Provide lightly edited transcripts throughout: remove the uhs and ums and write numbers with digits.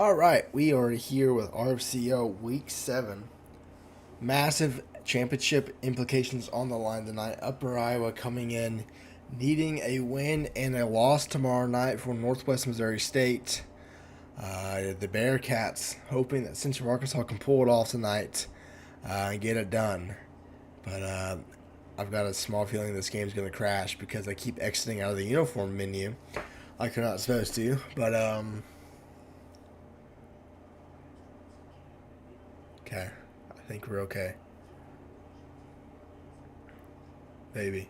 All right, we are here with RFCL Week 7. Massive championship implications on the line tonight. Upper Iowa coming in needing a win and a loss tomorrow night for Northwest Missouri State. The Bearcats hoping that Central Arkansas can pull it off tonight and get it done. But I've got a small feeling this game's going to crash because I keep exiting out of the uniform menu like they're not supposed to. But okay. I think we're okay. Maybe.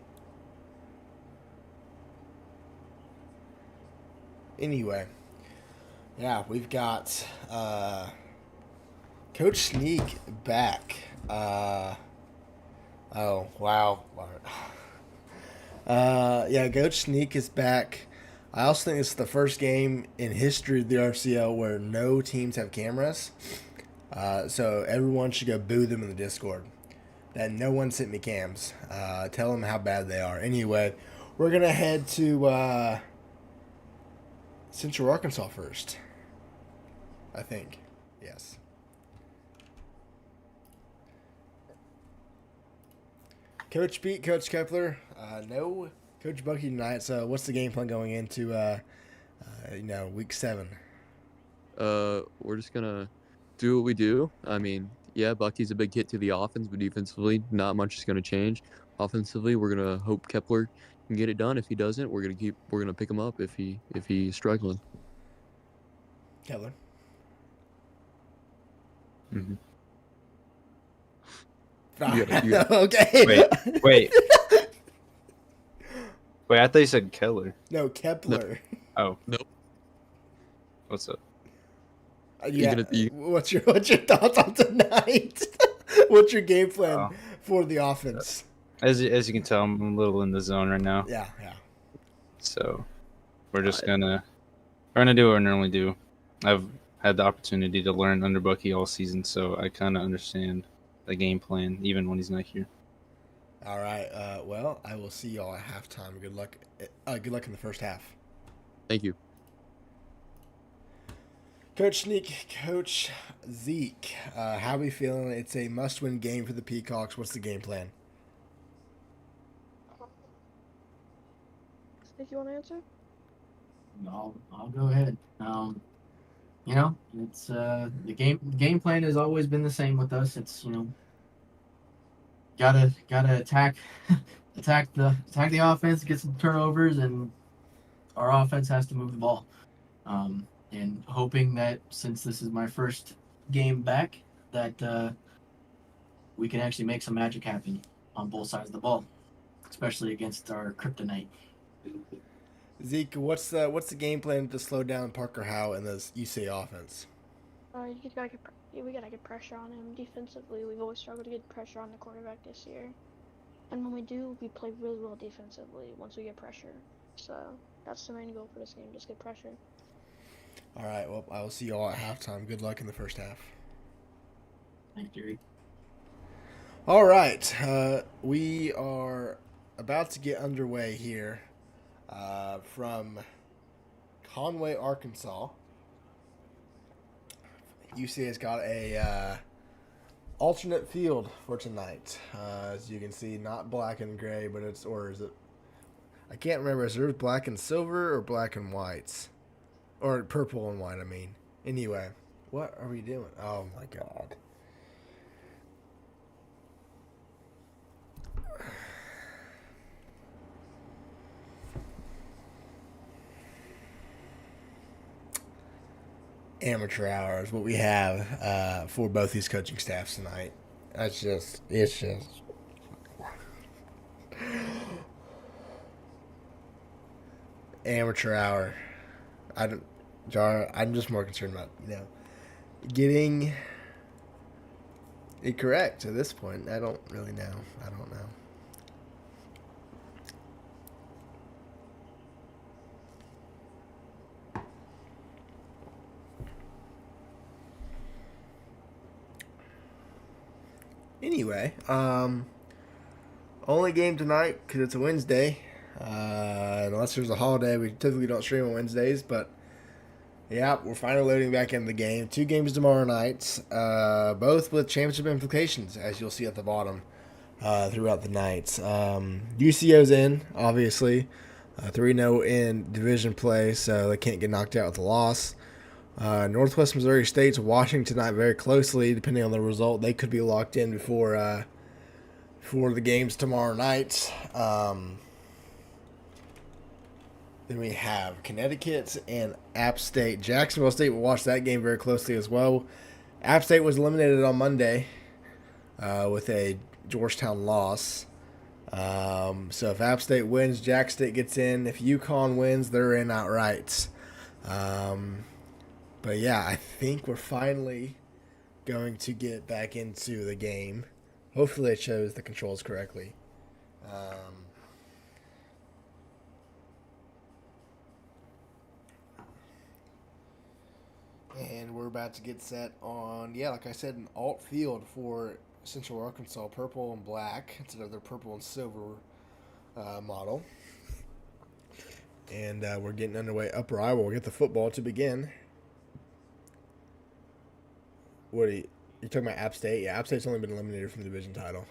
Anyway. Yeah, we've got Coach Sneak back. Oh, wow. Yeah, Coach Sneak is back. I also think it's the first game in history of the RCL where no teams have cameras. So everyone should go boo them in the Discord. That no one sent me cams. Tell them how bad they are. Anyway, we're going to head to Central Arkansas first. I think. Yes. Coach beat Coach Kepler. No Coach Bucky tonight. So what's the game plan going into week 7? We're just gonna do what we do. I mean, yeah, Bucky's a big hit to the offense, but defensively, not much is gonna change. Offensively, we're gonna hope Kepler can get it done. If he doesn't, we're gonna pick him up if he's struggling. Kepler. Mm-hmm. Okay. Wait. I thought you said Keller. No, Kepler. No. Oh. Nope. What's up? Yeah. What's your thoughts on tonight? What's your game plan for the offense? As you can tell, I'm a little in the zone right now. Yeah. So we're just gonna do what we normally do. I've had the opportunity to learn under Bucky all season, so I kind of understand the game plan even when he's not here. All right. Well, I will see y'all at halftime. Good luck. Good luck in the first half. Thank you. Coach Sneak, Coach Zeke, how are we feeling? It's a must-win game for the Peacocks. What's the game plan? If you want to answer? I'll go ahead. It's the game plan has always been the same with us. It's gotta attack the offense, get some turnovers, and our offense has to move the ball. And hoping that since this is my first game back, that we can actually make some magic happen on both sides of the ball, especially against our kryptonite. Zeke, what's the game plan to slow down Parker Howe and this UCA offense? We gotta get pressure on him defensively. We've always struggled to get pressure on the quarterback this year, and when we do, we play really well defensively once we get pressure. So that's the main goal for this game: just get pressure. All right. Well, I will see you all at halftime. Good luck in the first half. Thanks, Jerry. All right. We are about to get underway here from Conway, Arkansas. UCA has got a alternate field for tonight. As you can see, not black and gray, but is it? I can't remember. Is there black and silver or black and whites? Or purple and white, I mean. Anyway, what are we doing? Oh, my God. Amateur hour is what we have for both these coaching staffs tonight. It's just amateur hour. I'm just more concerned about getting it correct at this point. I don't really know. I don't know. Anyway, only game tonight because it's a Wednesday. Unless there's a holiday, we typically don't stream on Wednesdays, but Yeah, we're finally loading back into the game. 2 games tomorrow night, both with championship implications, as you'll see at the bottom throughout the night. UCO's in, obviously. 3-0 in division play, so they can't get knocked out with a loss. Northwest Missouri State's watching tonight very closely, depending on the result. They could be locked in before the games tomorrow night. Then we have Connecticut and App State. Jacksonville State will watch that game very closely as well. App State was eliminated on Monday with a Georgetown loss. So if App State wins, Jack State gets in. If UConn wins, they're in outright. But yeah, I think we're finally going to get back into the game. Hopefully it shows the controls correctly. And we're about to get set on, like I said, an alt field for Central Arkansas, purple and black instead of their purple and silver model. And we're getting underway. Upper Iowa will get the football to begin. What are you talking about? App State? Yeah, App State's only been eliminated from the division title.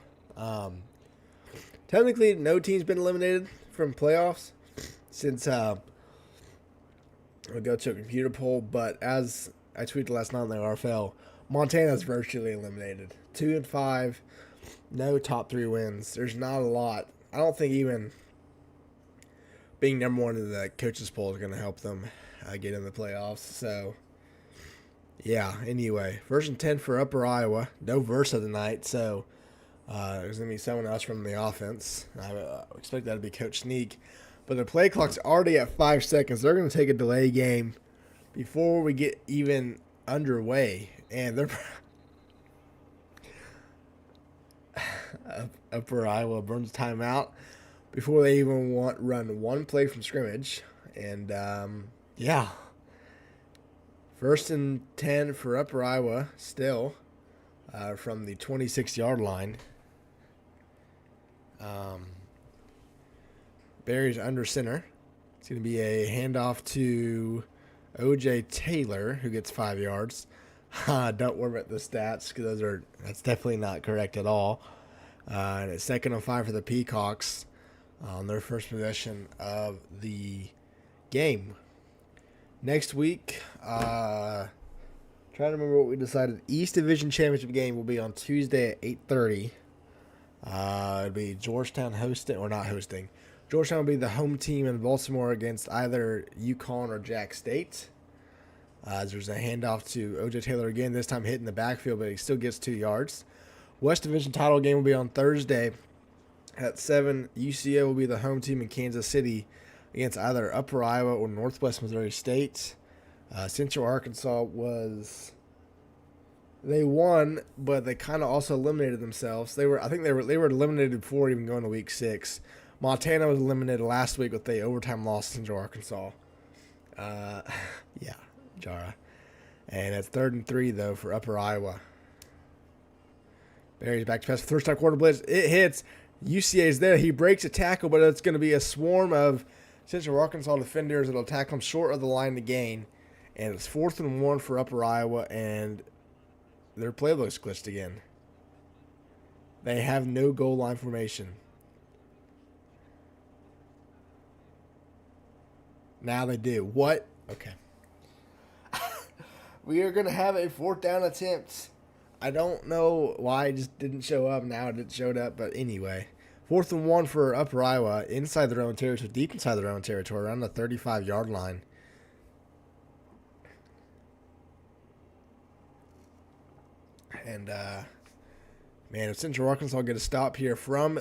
Technically, no team's been eliminated from playoffs since we go to a computer poll. But as I tweeted last night on the RFL, Montana's virtually eliminated. 2-5, no top 3 wins. There's not a lot. I don't think even being number 1 in the coaches poll is going to help them get in the playoffs. So, yeah, anyway. 1st and 10 for Upper Iowa. No Versa tonight, so there's going to be someone else from the offense. I expect that to be Coach Sneak. But the play clock's already at 5 seconds. They're going to take a delay game before we get even underway. And they're Upper Iowa burns timeout before they even run one play from scrimmage. And, 1st and 10 for Upper Iowa still from the 26-yard line. Barry's under center. It's going to be a handoff to O.J. Taylor, who gets 5 yards. Don't worry about the stats because that's definitely not correct at all. And it's 2nd and 5 for the Peacocks on their first possession of the game. Next week, trying to remember what we decided. East Division Championship game will be on Tuesday at 8:30. It'll be Georgetown hosting, or not hosting. Georgetown will be the home team in Baltimore against either UConn or Jack State. There's a handoff to O.J. Taylor again, this time hitting the backfield, but he still gets 2 yards. West Division title game will be on Thursday at 7. UCO will be the home team in Kansas City against either Upper Iowa or Northwest Missouri State. Central Arkansas they won, but they kind of also eliminated themselves. They were eliminated before even going to week 6. Montana was eliminated last week with the overtime loss to Central Arkansas. Jara. And it's 3rd and 3 though for Upper Iowa. Barry's back to pass. First time quarter blitz. It hits. UCA's there. He breaks a tackle, but it's going to be a swarm of Central Arkansas defenders that'll tackle him short of the line to gain. And it's 4th and 1 for Upper Iowa, and their playbook's glitched again. They have no goal line formation. Now they do. What? Okay. We are going to have a 4th down attempt. I don't know why it just didn't show up. Now it showed up, but anyway. 4th and 1 for Upper Iowa inside their own territory, deep inside their own territory, around the 35-yard line. And, if Central Arkansas get a stop here from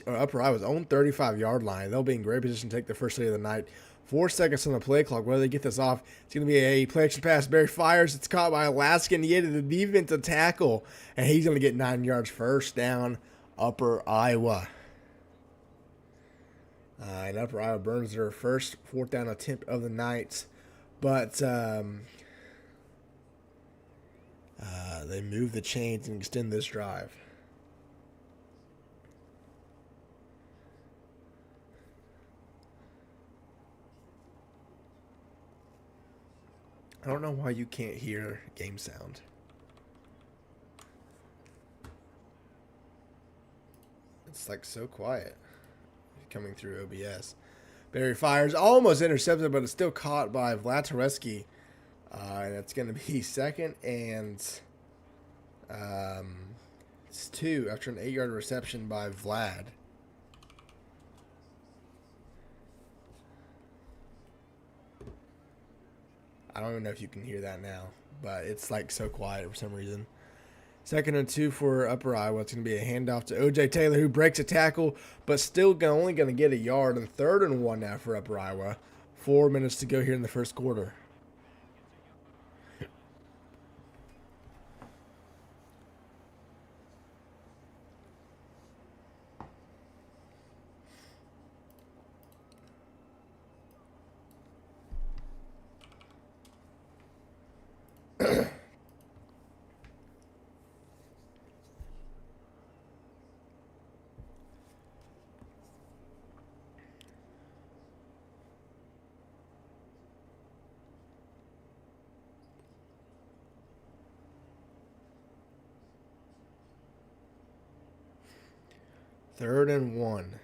Upper Iowa's own 35-yard line, they'll be in great position to take the first lead of the night. 4 seconds on the play clock. Whether they get this off, it's going to be a play action pass. Barry fires. It's caught by Alaskan. He had the defensive tackle, and he's going to get 9 yards. First down, Upper Iowa. And Upper Iowa burns their first 4th down attempt of the night. But they move the chains and extend this drive. I don't know why you can't hear game sound. It's like so quiet coming through OBS. Barry fires, almost intercepted, but it's still caught by Vlatareski. And it's going to be second and it's 2 after an 8-yard reception by Vlad. I don't even know if you can hear that now, but it's like so quiet for some reason. Second and 2 for Upper Iowa. It's going to be a handoff to O.J. Taylor, who breaks a tackle, but still only going to get a yard. And 3rd and 1 now for Upper Iowa. 4 minutes to go here in the first quarter. Third and 1.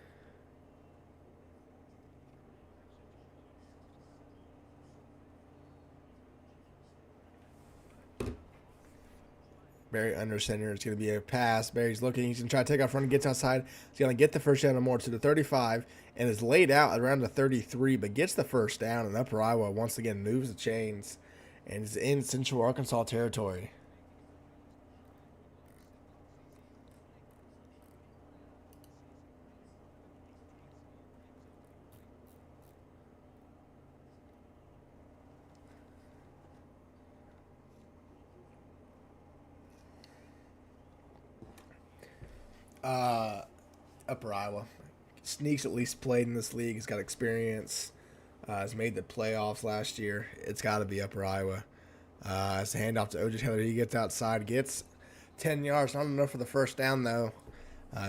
Barry under center. It's going to be a pass. Barry's looking. He's going to try to take off running. Gets outside. He's going to get the first down and more to the 35 and is laid out around the 33, but gets the first down. And Upper Iowa once again moves the chains and is in Central Arkansas territory. Upper Iowa. Sneaks at least played in this league. He's got experience. Has made the playoffs last year. It's got to be Upper Iowa. It's a handoff to O.J. Taylor. He gets outside. Gets 10 yards. Not enough for the first down, though.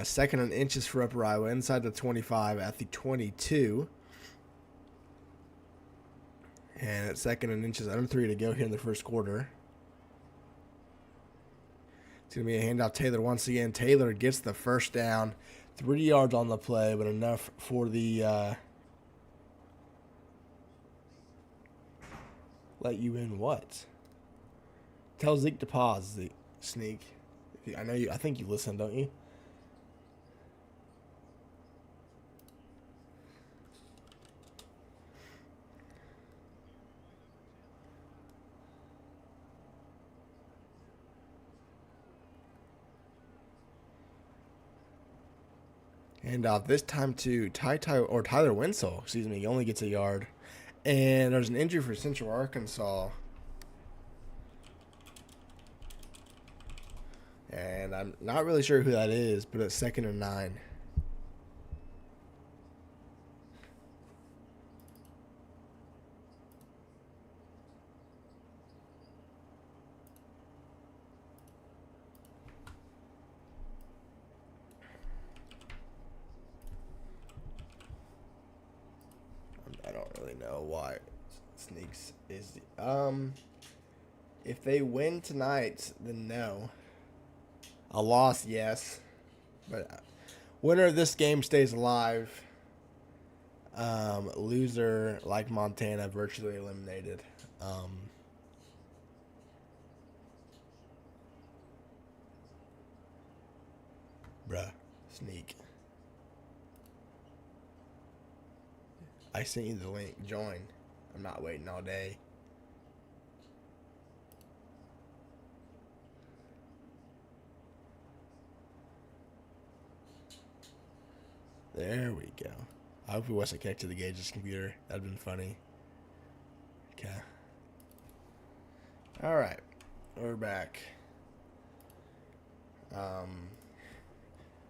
Second and inches for Upper Iowa. Inside the 25 at the 22. And it's second and inches. Under 3 to go here in the first quarter. It's going to be a handoff. Taylor once again. Taylor gets the first down. 3 yards on the play, but enough for the let you in what? Tell Zeke to pause, Zeke. Sneak. I know you. I think you listen, don't you? And this time to Tyler Winslow. Excuse me. He only gets a yard. And there's an injury for Central Arkansas. And I'm not really sure who that is, but it's second and 9. I don't really know why Sneaks is. If they win tonight, then no. A loss, yes. But winner of this game stays alive. Loser, like Montana, virtually eliminated. Bruh, Sneak. I sent you the link. Join. I'm not waiting all day. There we go. I hope he wasn't connected to the Gage's computer. That'd been funny. Okay. Alright. We're back.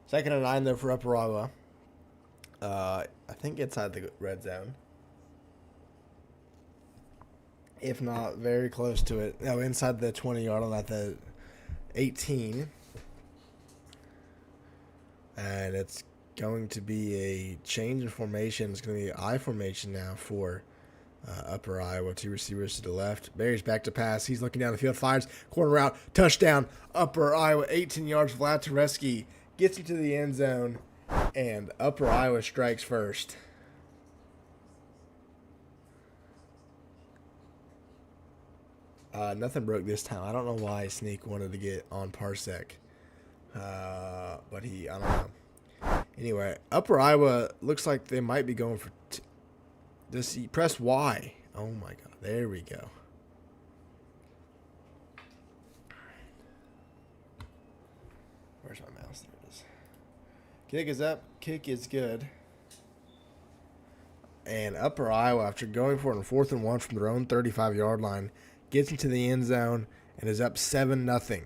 Second and 9 though for Upper Iowa. I think inside the red zone. If not, very close to it. No, inside the 20-yard line at the 18. And it's going to be a change in formation. It's going to be an I formation now for Upper Iowa, 2 receivers to the left. Berry's back to pass. He's looking down the field, fires, corner route, touchdown. Upper Iowa, 18 yards. Vlad Tereski gets into the end zone, and Upper Iowa strikes first. Nothing broke this time. I don't know why Sneak wanted to get on Parsec. But I don't know. Anyway, Upper Iowa looks like they might be going for... Does he press Y? Oh my God. There we go. Where's my mouse? There it is. Kick is up. Kick is good. And Upper Iowa, after going for it on 4th and 1 from their own 35-yard line, gets into the end zone and is up 7-0.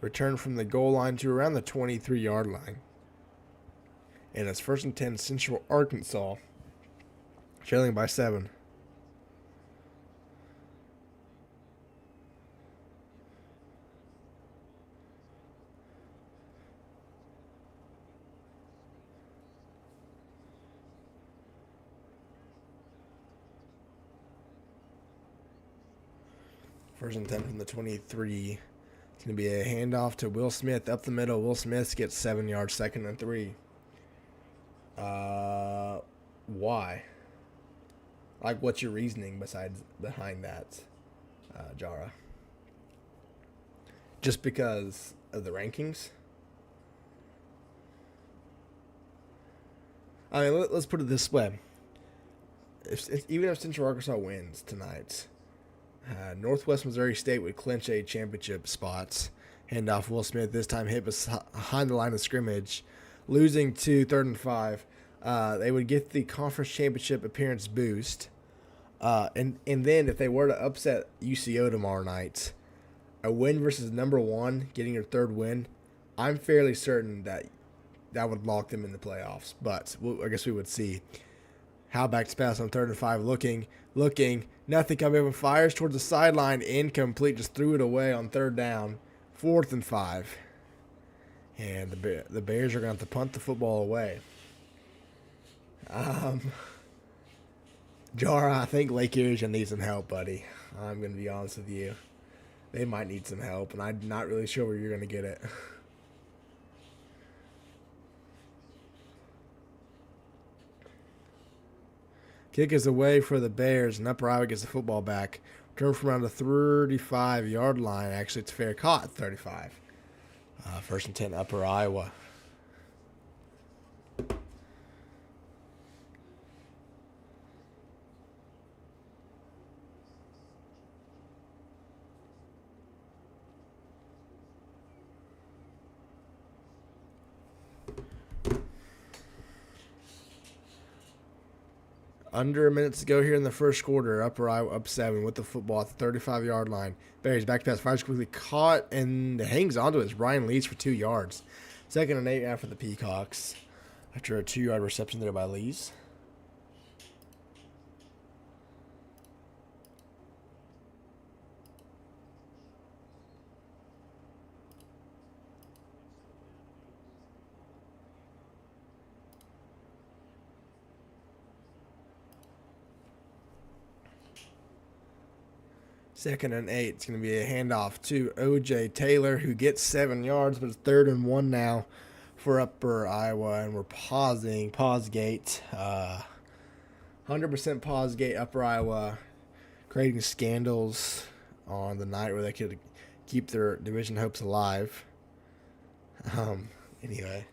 Return from the goal line to around the 23-yard line. And it's 1st and 10, Central Arkansas, trailing by 7. First and 10 from the 23. It's going to be a handoff to Will Smith up the middle. Will Smith gets 7 yards, 2nd and 3. Why? Like, what's your reasoning behind that, Jara? Just because of the rankings? I mean, let's put it this way. Even if Central Arkansas wins tonight, Northwest Missouri State would clinch a championship spots. Handoff Will Smith, this time hit behind the line of scrimmage, losing to 3rd and 5. They would get the conference championship appearance boost. And then if they were to upset UCO tomorrow night, a win versus number 1, getting your 3rd win, I'm fairly certain that would lock them in the playoffs. But I guess we would see. How back to pass on 3rd and 5, looking, nothing coming up, fires towards the sideline, incomplete, just threw it away on 3rd down, 4th and 5. And the Bears are going to have to punt the football away. Jara, I think Lake Erie's going to need some help, buddy. I'm going to be honest with you. They might need some help, and I'm not really sure where you're going to get it. Kick is away for the Bears, and Upper Iowa gets the football back. Return from around the 35-yard line. Actually, it's fair caught, 35. 1st and 10, Upper Iowa. Under a minute to go here in the first quarter. Upper Iowa up 7 with the football at the 35-yard line. Berry's back pass, fires quickly, caught, and hangs onto it. It's Ryan Lees for 2 yards. 2nd and 8 after the Peacocks. After a 2-yard reception there by Lees. Second and 8. It's going to be a handoff to O.J. Taylor, who gets 7 yards, but it's 3rd and 1 now for Upper Iowa. And we're pausing. Pause gate. 100% pause gate. Upper Iowa creating scandals on the night where they could keep their division hopes alive. Anyway,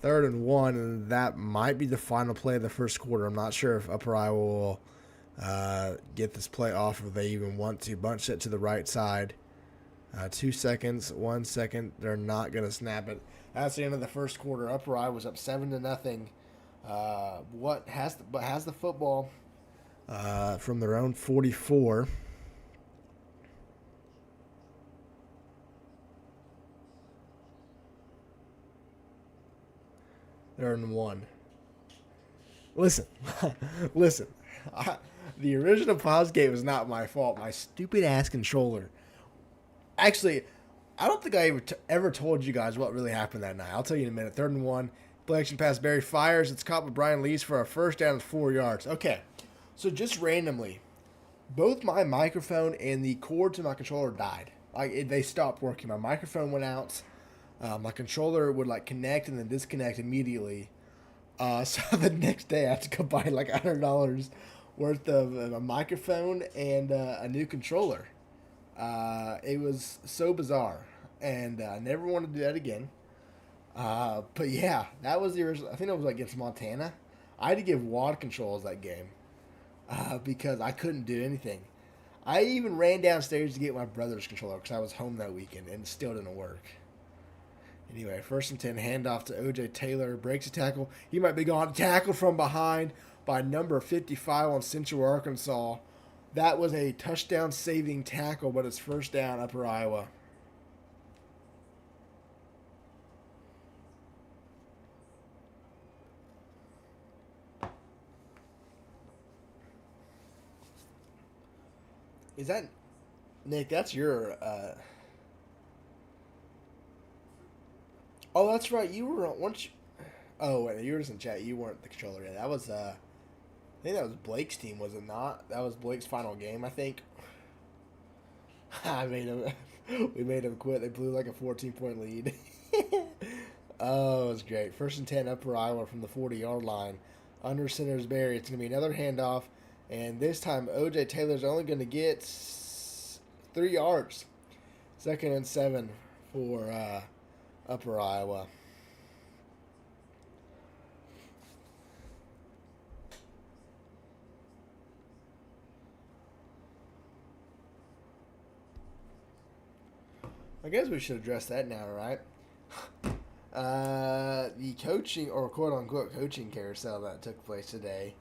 3rd and 1, and that might be the final play of the first quarter. I'm not sure if Upper Iowa will get this play off if they even want to. Bunch it to the right side. 2 seconds, 1 second. They're not going to snap it. That's the end of the first quarter. Upper Iowa was up 7-0. Has the football from their own 44. They're in 1. Listen. The original pause game was not my fault. My stupid ass controller. Actually, I don't think I ever told you guys what really happened that night. I'll tell you in a minute. 3rd and 1. Play action pass. Barry fires. It's caught by Brian Lees for a first down and 4 yards. Okay. So just randomly, both my microphone and the cord to my controller died. They stopped working. My microphone went out. My controller would like connect and then disconnect immediately. So the next day I had to go buy like $100 worth of a microphone and a new controller. It was so bizarre, and I never wanted to do that again. But yeah, that was the original. I think it was like against Montana. I had to give WAD controls that game because I couldn't do anything. I even ran downstairs to get my brother's controller because I was home that weekend, and it still didn't work. Anyway, 1st and 10, handoff to O.J. Taylor, breaks a tackle. He might be gone. Tackled from behind by number 55 on Central Arkansas. That was a touchdown-saving tackle, but it's first down, Upper Iowa. Is that Nick? That's your. Oh, that's right. You were once. Oh wait, you were just in chat. You weren't the controller yet. That was. I think that was Blake's team, was it not? That was Blake's final game, I think. I made him. We made him quit. They blew like a 14-point lead. Oh, it was great. 1st and 10, Upper Iowa from the 40-yard line. Under center's Barry. It's gonna be another handoff. And this time, O.J. Taylor's only going to get 3 yards. 2nd and 7 for Upper Iowa. I guess we should address that now, right? The coaching, or quote-unquote coaching carousel that took place today.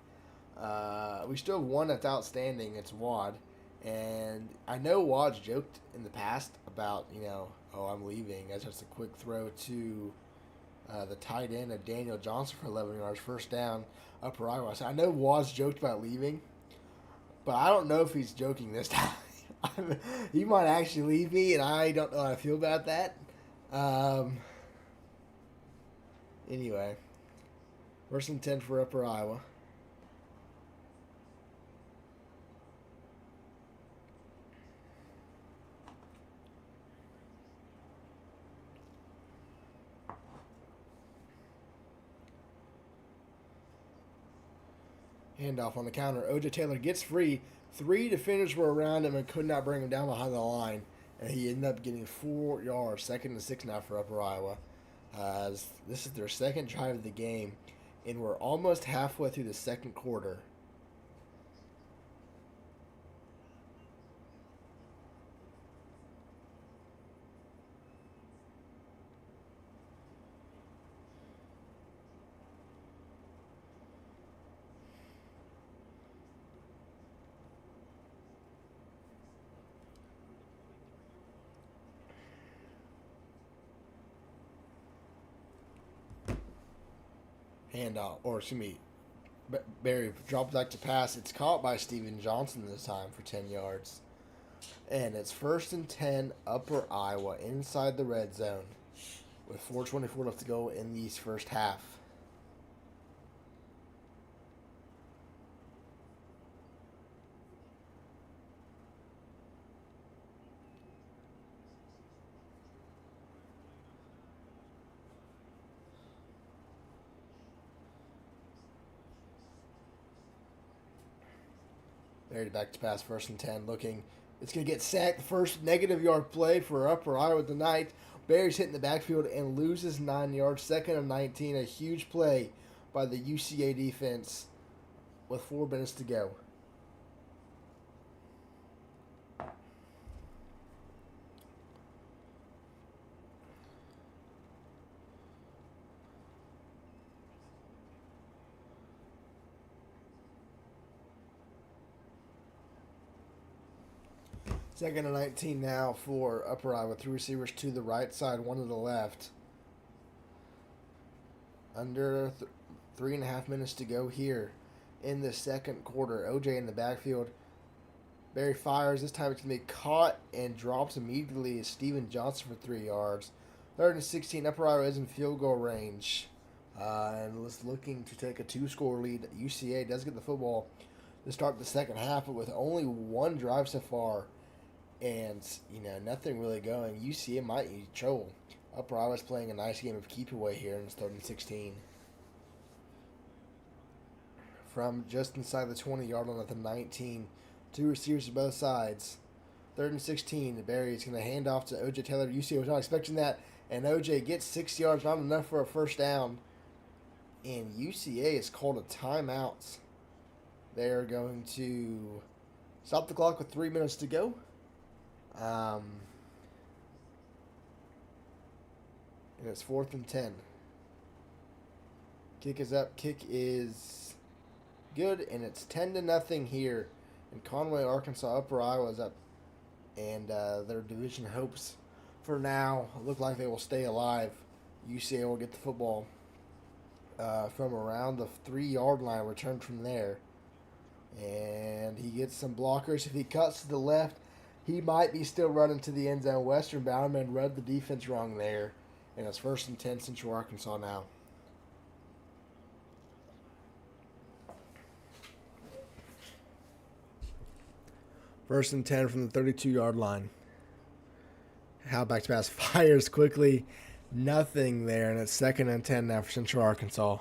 We still have one that's outstanding. It's Wad. And I know Wad's joked in the past about, oh, I'm leaving. That's just a quick throw to the tight end of Daniel Johnson for 11 yards, first down, Upper Iowa. So I know Wad's joked about leaving, but I don't know if he's joking this time. He might actually leave me, and I don't know how I feel about that. Anyway, 1st and 10 for Upper Iowa. Handoff on the counter. O.J. Taylor gets free. 3 defenders were around him and could not bring him down behind the line. And he ended up getting 4 yards. 2nd and 6 now for Upper Iowa. This is their second drive of the game. And we're almost halfway through the second quarter. Handoff, or excuse me, Barry drops back to pass. It's caught by Steven Johnson this time for 10 yards. And it's 1st and 10, Upper Iowa, inside the red zone with 4:24 left to go in the first half. Barry back to pass, 1st and 10, looking. It's going to get sacked. The first negative yard play for Upper Iowa tonight. Barry's hitting the backfield and loses 9 yards. 2nd and 19, a huge play by the UCA defense with 4 minutes to go. Second and 19 now for Upper Iowa. 3 receivers to the right side, 1 to the left. Under 3.5 minutes to go here in the second quarter. OJ in the backfield. Barry fires. This time it's going to be caught and drops immediately as Steven Johnson for 3 yards. 3rd and 16. Upper Iowa is in field goal range. And is looking to take a 2-score lead. UCA does get the football to start the second half, but with only one drive so far and, nothing really going, UCA might need trouble. Upper Iowa's playing a nice game of keep away here, and it's 3rd and 16. From just inside the 20-yard line at the 19. 2 receivers to both sides. 3rd and 16. Barry is going to hand off to O.J. Taylor. UCA was not expecting that, and O.J. gets 6 yards, not enough for a first down. And UCA is called a timeout. They're going to stop the clock with 3 minutes to go. And it's 4th and 10. Kick is up. Kick is good, and it's 10-0 here in Conway, Arkansas. Upper Iowa is up, and their division hopes for now look like they will stay alive. UCA will get the football from around the 3-yard line, returned from there. And he gets some blockers. If he cuts to the left, he might be still running to the end zone. Western Bowerman read the defense wrong there. And it's 1st and 10, Central Arkansas now. First and 10 from the 32-yard line. How back to pass fires quickly. Nothing there, and it's 2nd and 10 now for Central Arkansas.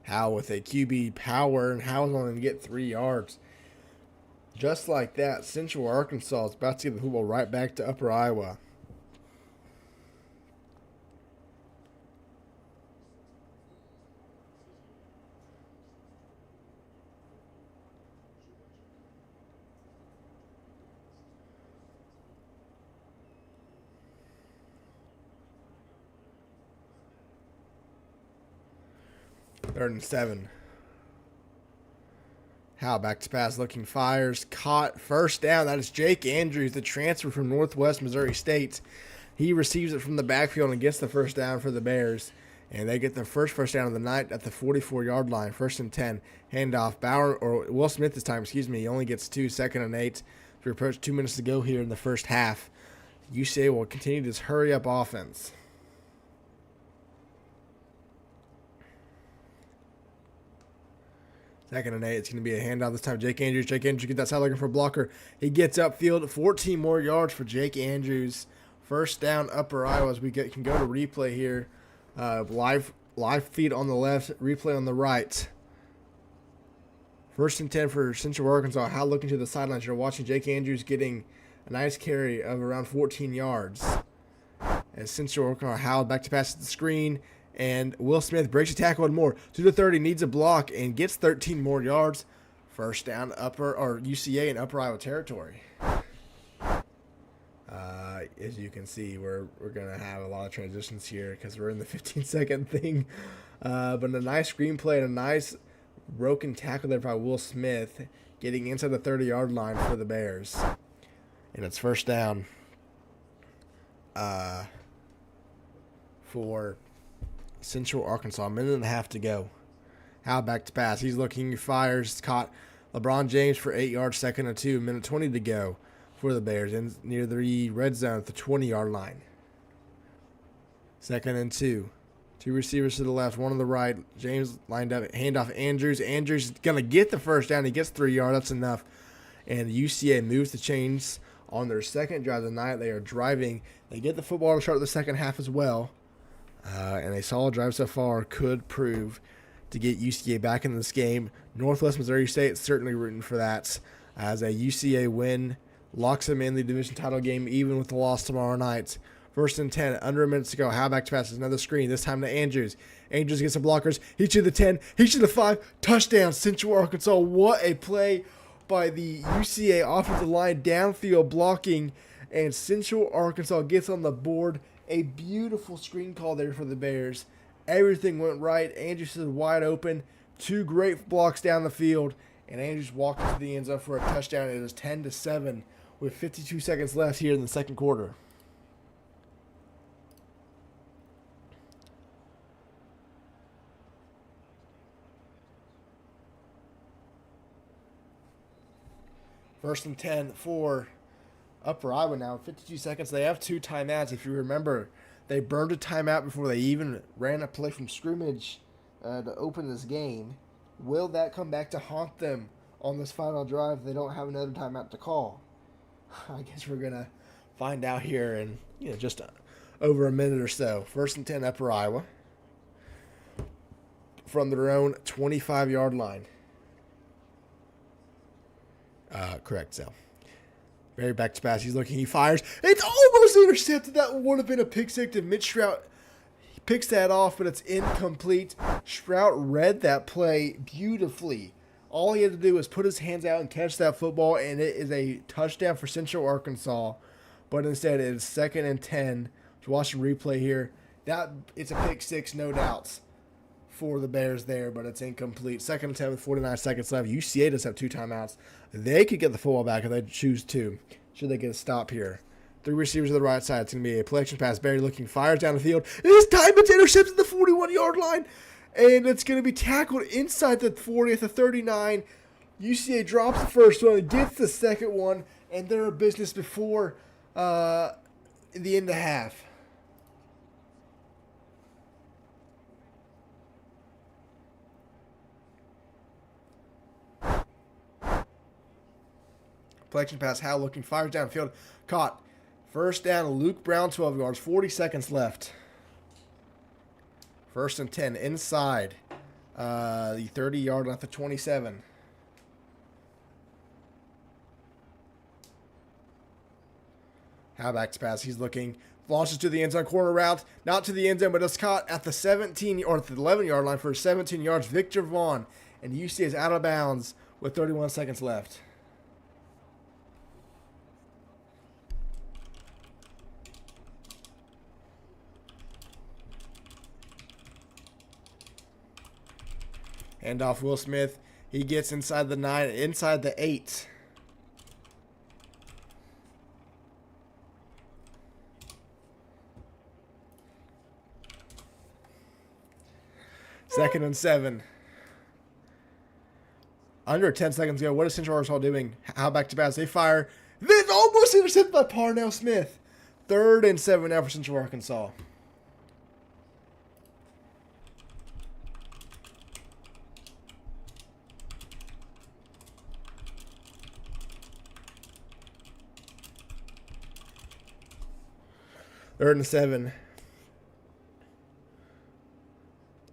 Howe with a QB power, and Howe's only going to get 3 yards. Just like that, Central Arkansas is about to get the football right back to Upper Iowa. Third and 7. Howe back to pass, looking, fires, caught, first down. That is Jake Andrews, the transfer from Northwest Missouri State. He receives it from the backfield and gets the first down for the Bears. And they get their first down of the night at the 44-yard line, 1st and 10. Handoff, Will Smith this time, he only gets 2, 2nd and 8. We approach 2 minutes to go here in the first half. UCA will continue this hurry-up offense. 2nd and 8. It's going to be a handoff this time. Jake Andrews gets outside looking for a blocker. He gets upfield. 14 more yards for Jake Andrews. First down, Upper Iowa, as we can go to replay here. Live feed on the left, replay on the right. 1st and 10 for Central Arkansas. Howe looking to the sidelines. You're watching Jake Andrews getting a nice carry of around 14 yards. As Central Arkansas, Howe back to pass to the screen. And Will Smith breaks a tackle and more. 2 to 30, needs a block and gets 13 more yards. First down, UCA in Upper Iowa territory. As you can see, we're going to have a lot of transitions here because we're in the 15-second thing. But a nice screenplay and a nice broken tackle there by Will Smith, getting inside the 30-yard line for the Bears. And it's first down for Central Arkansas. A minute and a half to go. Howe back to pass. He's looking, he fires, caught. LeBron James for 8 yards, 2nd and 2. Minute 20 to go for the Bears. In near the red zone at the 20-yard line. 2nd and 2. 2 receivers to the left, 1 on the right. James lined up, handoff Andrews. Andrews is going to get the first down. He gets 3 yards. That's enough. And UCA moves the chains on their second drive of the night. They are driving. They get the football to start the second half as well. And a solid drive so far could prove to get UCA back in this game. Northwest Missouri State certainly rooting for that, as a UCA win locks them in the division title game, even with the loss tomorrow night. 1st and 10, under a minute to go. How back to pass, another screen, this time to Andrews. Andrews gets the blockers. He to the 10, he to the 5. Touchdown, Central Arkansas. What a play by the UCA offensive line, downfield blocking, and Central Arkansas gets on the board. A beautiful screen call there for the Bears. Everything went right. Andrews is wide open. 2 great blocks down the field. And Andrews walked into the end zone for a touchdown. It is 10-7 with 52 seconds left here in the second quarter. First and 10 for Upper Iowa now. 52 seconds. They have 2 timeouts. If you remember, they burned a timeout before they even ran a play from scrimmage to open this game. Will that come back to haunt them on this final drive if they don't have another timeout to call? I guess we're going to find out here in just over a minute or so. First and 10, Upper Iowa. From their own 25-yard line. Correct, Sal. Barry back to pass. He's looking. He fires. It's almost intercepted. That would have been a pick six if Mitch Strout picks that off, but it's incomplete. Strout read that play beautifully. All he had to do was put his hands out and catch that football, and it is a touchdown for Central Arkansas. But instead, it is 2nd and 10. To watch the replay here, it's a pick six, no doubts, for the Bears there, but it's incomplete. 2nd and 10 with 49 seconds left. UCA does have 2 timeouts. They could get the football back if they choose to. Should they get a stop here? 3 receivers to the right side. It's going to be a play action pass. Barry looking, fires down the field. This time it's intercepted the 41-yard line. And it's going to be tackled inside the 40 at the 39. UCA drops the first one, gets the second one, and they're in business before the end of half. Deflection pass, Howell looking, fires downfield, caught. First down, Luke Brown, 12 yards, 40 seconds left. 1st and 10, inside the 30-yard line at the 27. Howell back to pass, he's looking, launches to the end zone, corner route, not to the end zone, but it's caught at the 17 or at the 11-yard line for 17 yards. Victor Vaughn, and UCA is out of bounds with 31 seconds left. Hand off Will Smith. He gets inside the 9, inside the 8. Second and 7. Under 10 seconds ago. What is Central Arkansas doing? How back to pass? They fire. Then almost intercepted by Parnell Smith. 3rd and 7 now for Central Arkansas. Third and 7.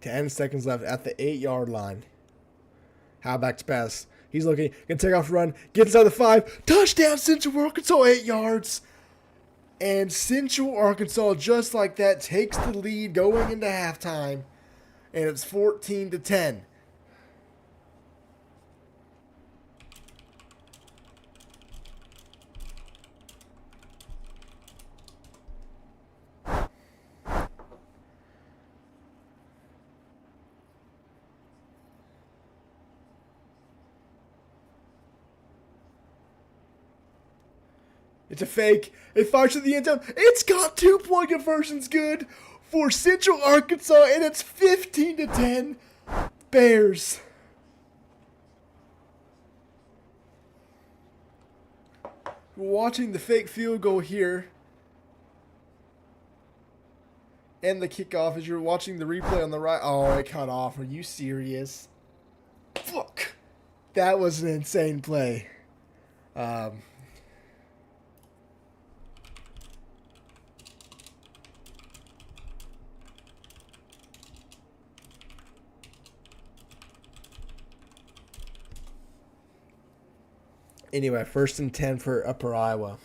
10 seconds left at the 8-yard line. How back to pass? He's looking. Can take off run. Gets inside the 5. Touchdown Central Arkansas, 8 yards. And Central Arkansas, just like that, takes the lead going into halftime. And it's 14-10. It's a fake. It fires to the end zone. It's got 2-point conversions good for Central Arkansas, and it's 15-10 Bears. We're watching the fake field goal here and the kickoff as you're watching the replay on the right. Oh, it cut off. Are you serious? Fuck. That was an insane play. Anyway, 1st and 10 for Upper Iowa.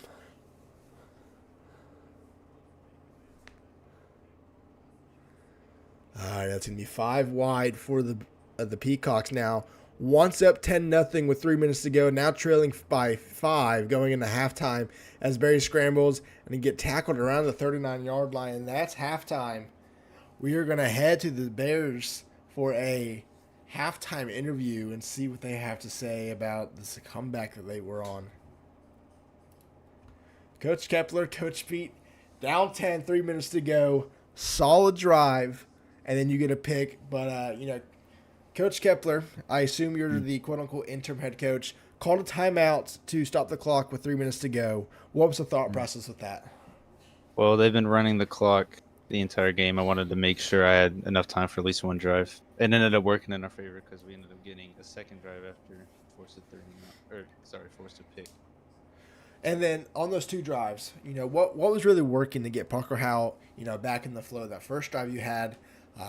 All right, that's going to be 5 wide for the Peacocks now. Once up 10-0 with 3 minutes to go. Now trailing by 5 going into halftime as Barry scrambles and he get tackled around the 39-yard line. And that's halftime. We are going to head to the Bears for a halftime interview and see what they have to say about this comeback that they were on. Coach Kepler, Coach Pete, down 10, 3 minutes to go. Solid drive, and then you get a pick. But, Coach Kepler, I assume you're the quote-unquote interim head coach, called a timeout to stop the clock with 3 minutes to go. What was the thought process with that? Well, they've been running the clock the entire game. I wanted to make sure I had enough time for at least one drive. It ended up working in our favor because we ended up getting a second drive after forced a pick. And then on those two drives, what was really working to get Parker Howell, back in the flow? That first drive you had,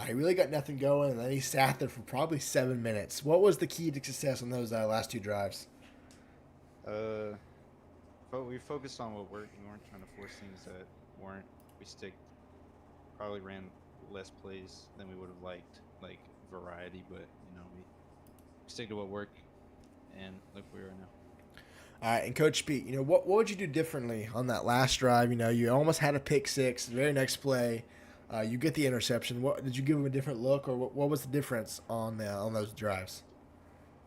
he really got nothing going, and then he sat there for probably 7 minutes. What was the key to success on those last two drives? But we focused on what worked. We weren't trying to force things that weren't. Probably ran less plays than we would have liked, like variety, but we stick to what worked, and look where we are now. All right, and Coach Pete, what would you do differently on that last drive? You almost had a pick six. The very next play, you get the interception. What did you give him a different look, or what was the difference on those drives?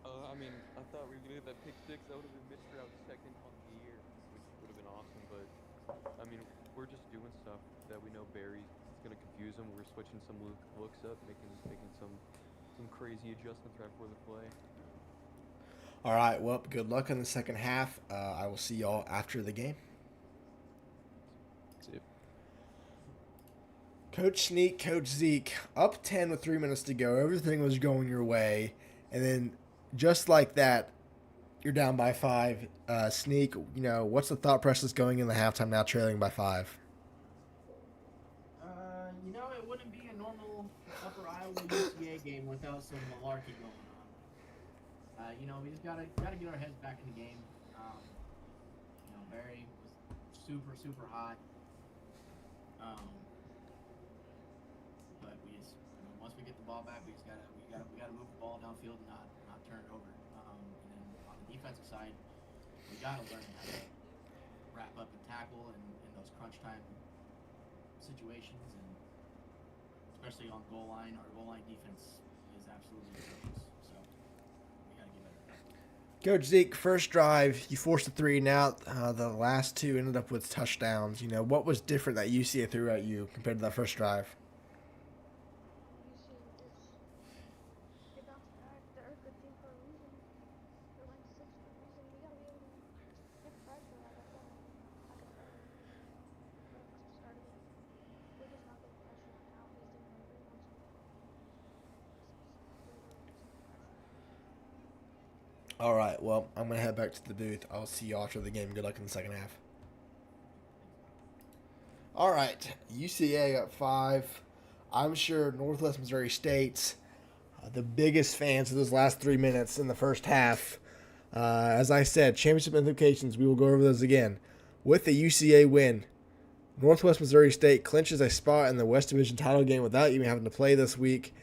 I thought we were gonna get that pick six. That would have been Mitch Stroud's second on the year, which would have been awesome. But we're just doing stuff that we know Barry's gonna confuse him. We're switching some looks up, making some crazy adjustments right before the play. All right, well, good luck in the second half. I will see y'all after the game. See you. Coach Sneak, Coach Zeke, up 10 with 3 minutes to go. Everything was going your way. And then just like that, you're down by 5. Sneak, what's the thought process going in the halftime now trailing by 5? It wouldn't be a normal Upper Iowa UCA game without some malarkey going on. We just gotta get our heads back in the game. Barry was super, super hot. But we just, once we get the ball back, we gotta move the ball downfield and not turn it over. And then on the defensive side, we gotta learn how to wrap up and tackle in those crunch time situations, and especially on goal line. Our goal line defense is absolutely atrocious. So we gotta get better. Coach Zeke, first drive, you forced a 3. Now the last 2 ended up with touchdowns. What was different that UCA threw at you compared to that first drive? They bounced back. They're a good team for a reason. They're ranked 6th for a reason. We gotta be able to get pressure like I said. Like I started. We're just not getting pressure right now. He's doing it every once in a while. All right, well, I'm going to head back to the booth. I'll see you after the game. Good luck in the second half. All right, UCA got 5. I'm sure Northwest Missouri State's the biggest fans of those last 3 minutes in the first half. As I said, championship implications, we will go over those again. With the UCA win, Northwest Missouri State clinches a spot in the West Division title game without even having to play this week.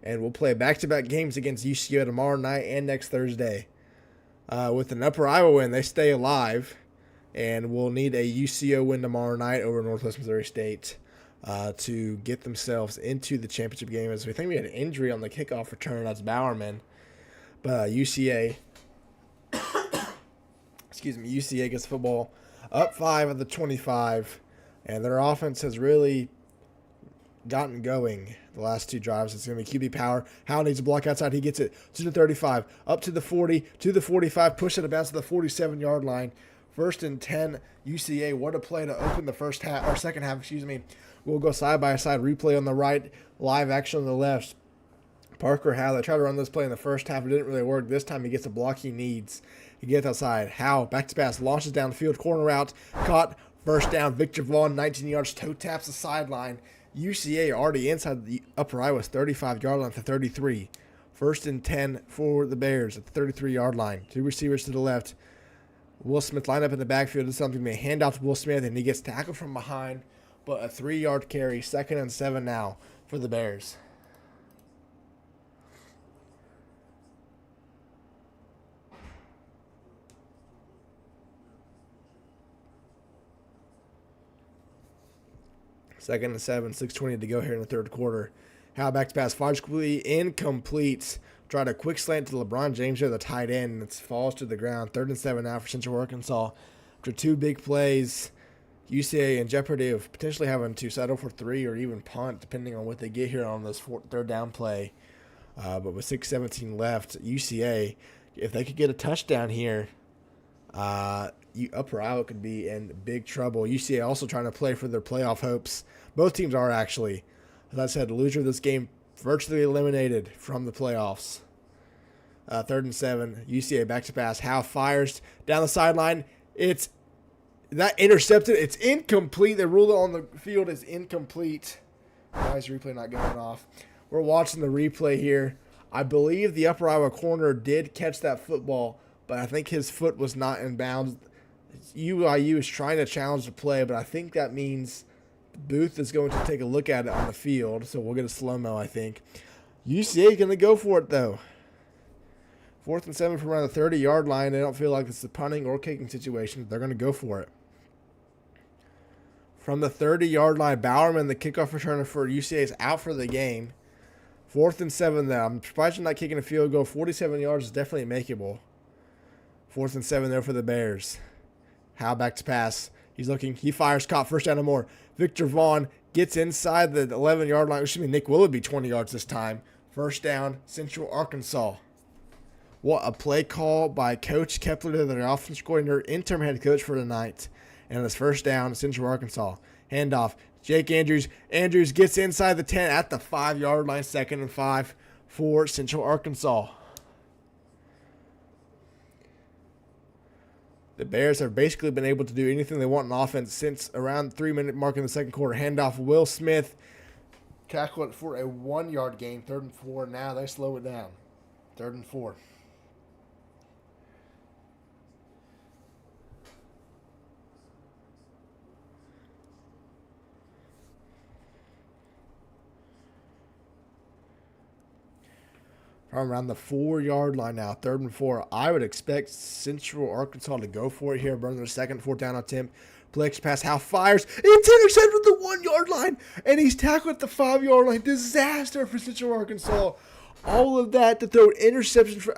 And we'll play back-to-back games against UCO tomorrow night and next Thursday. With an Upper Iowa win, they stay alive, and we'll need a UCO win tomorrow night over Northwest Missouri State to get themselves into the championship game. As we think we had an injury on the kickoff return, that's Bowerman. But UCA gets the football up 5 at the 25, and their offense has really gotten going the last 2 drives. It's going to be QB power. Howell needs a block outside. He gets it to the 35, up to the 40, to the 45, push it about to the 47-yard line. 1st and 10, UCA. What a play to open the second half. We'll go side by side. Replay on the right, live action on the left. Parker Howell, they tried to run this play in the first half. It didn't really work. This time he gets the block he needs. He gets outside. Howell, back to pass, launches downfield, corner route, caught, first down. Victor Vaughn, 19 yards, toe taps the sideline. UCA already inside the Upper Iowa's 35-yard line to 33. 1st and 10 for the Bears at the 33-yard line. 2 receivers to the left. Will Smith line up in the backfield. This is something may hand off to Will Smith, and he gets tackled from behind. But a 3-yard carry. 2nd and 7 now for the Bears. Second and 7, 6:20 to go here in the third quarter. How back to pass, fires completely incomplete. Tried a quick slant to LeBron James here, the tight end, and it falls to the ground. 3rd and 7 now for Central Arkansas. After 2 big plays, UCA in jeopardy of potentially having to settle for 3 or even punt, depending on what they get here on this 3rd down play. But with 6:17 left, UCA, if they could get a touchdown here, Upper Iowa could be in big trouble. UCA also trying to play for their playoff hopes. Both teams are actually. As I said, the loser of this game virtually eliminated from the playoffs. 3rd and 7, UCA back to pass. Howe fires down the sideline. It's that intercepted. It's incomplete. The rule on the field is incomplete. Why is the replay not going off? We're watching the replay here. I believe the Upper Iowa corner did catch that football, but I think his foot was not in bounds. UIU is trying to challenge the play, but I think that means Booth is going to take a look at it on the field, so we'll get a slow-mo, I think. UCA is going to go for it, though. 4th and 7 from around the 30-yard line. They don't feel like it's a punting or kicking situation. They're going to go for it. From the 30-yard line, Bowerman, the kickoff returner for UCA, is out for the game. 4th and 7, though. I'm surprised you're not kicking a field goal. 47 yards is definitely makeable. 4th and 7 there for the Bears. Howe back to pass. He's looking. He fires, caught, first down and more. Victor Vaughn gets inside the 11-yard line. Excuse me, Nick Willoughby, 20 yards this time. First down, Central Arkansas. What a play call by Coach Kepler, their offensive coordinator, interim head coach for tonight. And it's first down, Central Arkansas. Handoff. Jake Andrews. Andrews gets inside the 10 at the 5-yard line. 2nd and 5 for Central Arkansas. The Bears have basically been able to do anything they want in offense since around the 3-minute mark in the second quarter. Handoff, Will Smith. Tackle it for a 1-yard gain. 3rd and 4. Now they slow it down. 3rd and 4. From around the 4-yard line now, 3rd and 4. I would expect Central Arkansas to go for it here, burn their second 4th down attempt. Play pass, Howe fires. It's intercepted at the 1-yard line, and he's tackled at the 5-yard line. Disaster for Central Arkansas. All of that to throw interceptions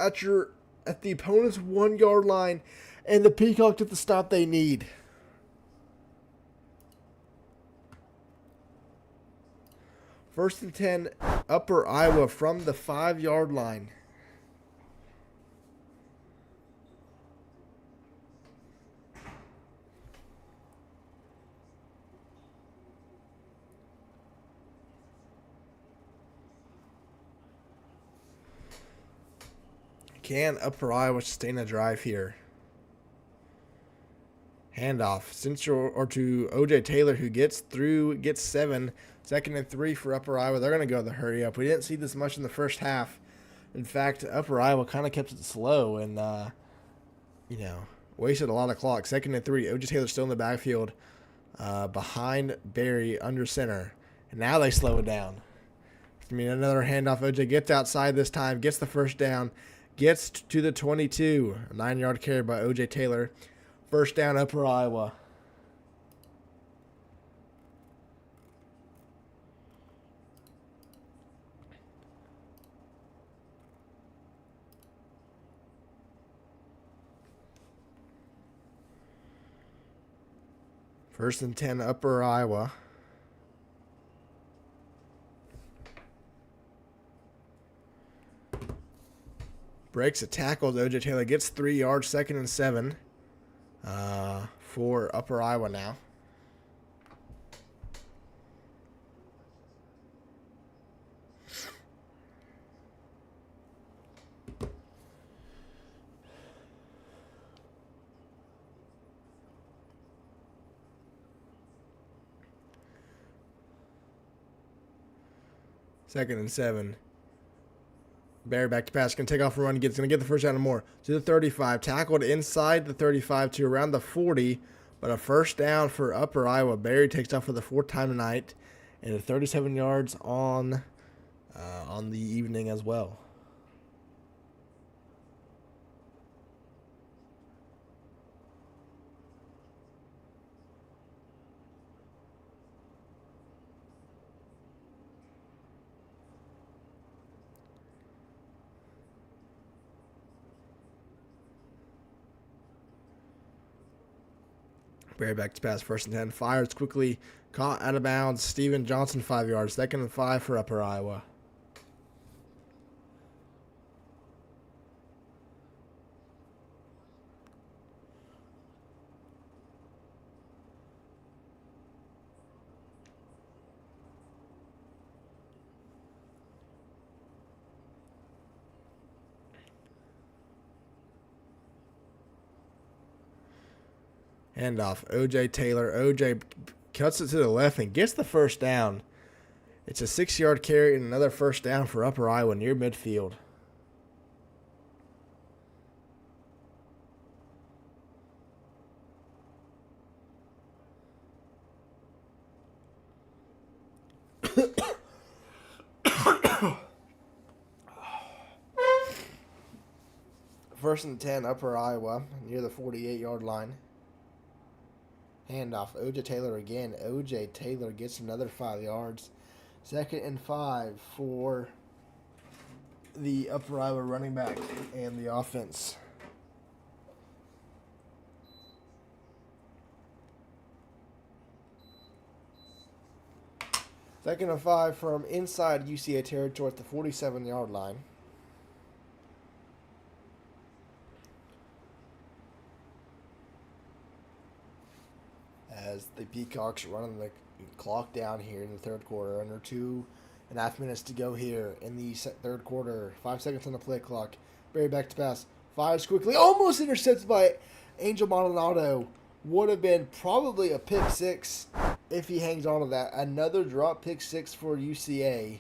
at the opponent's 1-yard line, and the Peacocks get the stop they need. First and 10, Upper Iowa from the 5-yard line. Can Upper Iowa sustain a drive here? Handoff. Central or to OJ Taylor, who gets 7. 2nd and 3 for Upper Iowa. They're going to go the hurry up. We didn't see this much in the first half. In fact, Upper Iowa kind of kept it slow and, wasted a lot of clock. 2nd and 3. OJ Taylor still in the backfield behind Barry under center. And now they slow it down. Another handoff. OJ gets outside this time, gets the first down, gets to the 22. A 9-yard carry by OJ Taylor. First down, Upper Iowa. First and 10, Upper Iowa. Breaks a tackle. OJ Taylor gets 3 yards. 2nd and 7 for Upper Iowa now. Second and 7. Bear back to pass. Going to take off and run. Going to get the first down and more. To the 35. Tackled inside the 35 to around the 40. But a first down for Upper Iowa. Barry takes off for the 4th time tonight. And 37 yards on the evening as well. Barry back to pass, 1st and 10. Fires quickly, caught out of bounds. Steven Johnson, 5 yards. 2nd and 5 for Upper Iowa. Handoff, O.J. Taylor. O.J. cuts it to the left and gets the first down. It's a 6-yard carry and another first down for Upper Iowa near midfield. First and 10, Upper Iowa, near the 48-yard line. Handoff, O.J. Taylor again. O.J. Taylor gets another 5 yards. 2nd and 5 for the Upper Iowa running back and the offense. Second and 5 from inside UCA territory at the 47-yard line. As the Peacocks running the clock down here in the third quarter. Under 2.5 minutes to go here in the third quarter. 5 seconds on the play clock. Barry back to pass. Fires quickly. Almost intercepted by Angel Maldonado. Would have been probably a pick six if he hangs on to that. Another drop pick six for UCA.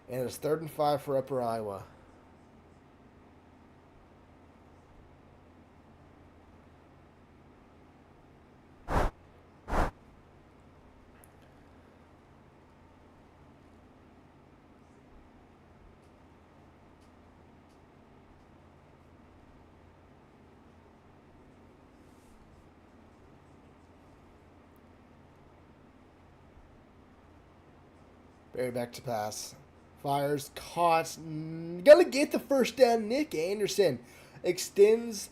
And it's 3rd and 5 for Upper Iowa. Barry back to pass. Fires, caught. Gonna get the first down. Nick Anderson extends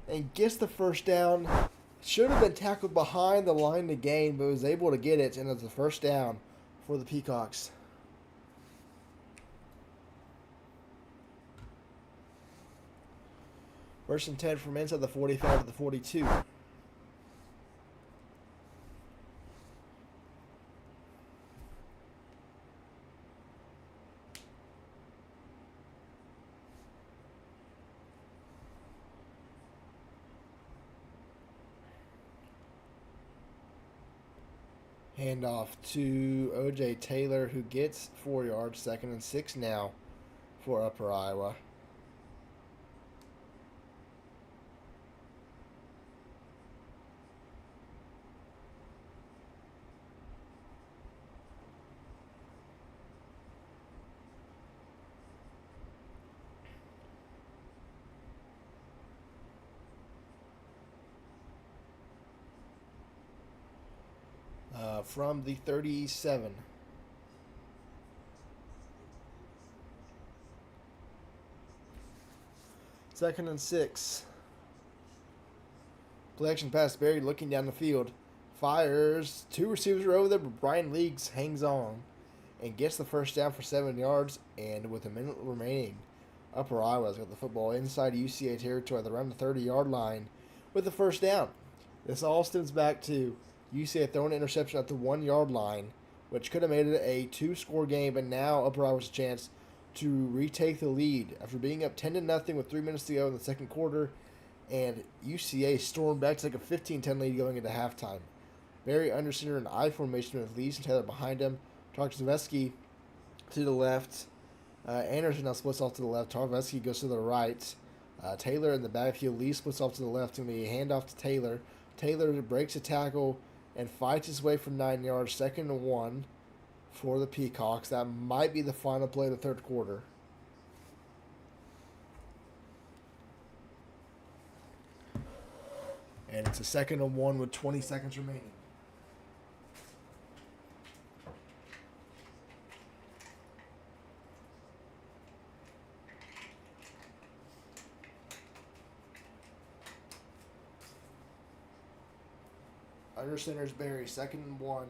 and gets the first down. Should have been tackled behind the line to gain, but was able to get it, and it's the first down for the Peacocks. First and 10 from inside the 45 to the 42. Handoff to O.J. Taylor, who gets 4 yards. 2nd and 6 now for Upper Iowa. From the 37. Second and 6. Play action pass. Barry looking down the field. Fires. 2 receivers are over there, but Brian Leagues hangs on and gets the first down for 7 yards. And with a minute remaining, Upper Iowa's got the football inside UCA territory around the 30-yard line with the first down. This all stems back to UCA throwing an interception at the 1-yard line, which could have made it a 2-score game, but now Upper Iowa's a chance to retake the lead after being up 10-0 with 3 minutes to go in the second quarter, and UCA stormed back to like a 15-10 lead going into halftime. Barry under center in I formation with Lees and Taylor behind him. Tarkovsky to the left. Anderson now splits off to the left. Tarkovsky goes to the right. Taylor in the backfield. Lee splits off to the left. And we hand off to Taylor. Taylor breaks a tackle and fights his way from 9 yards. 2nd and 1 for the Peacocks. That might be the final play of the third quarter. And it's a 2nd and 1 with 20 seconds remaining. Under center's Barry, 2nd and 1.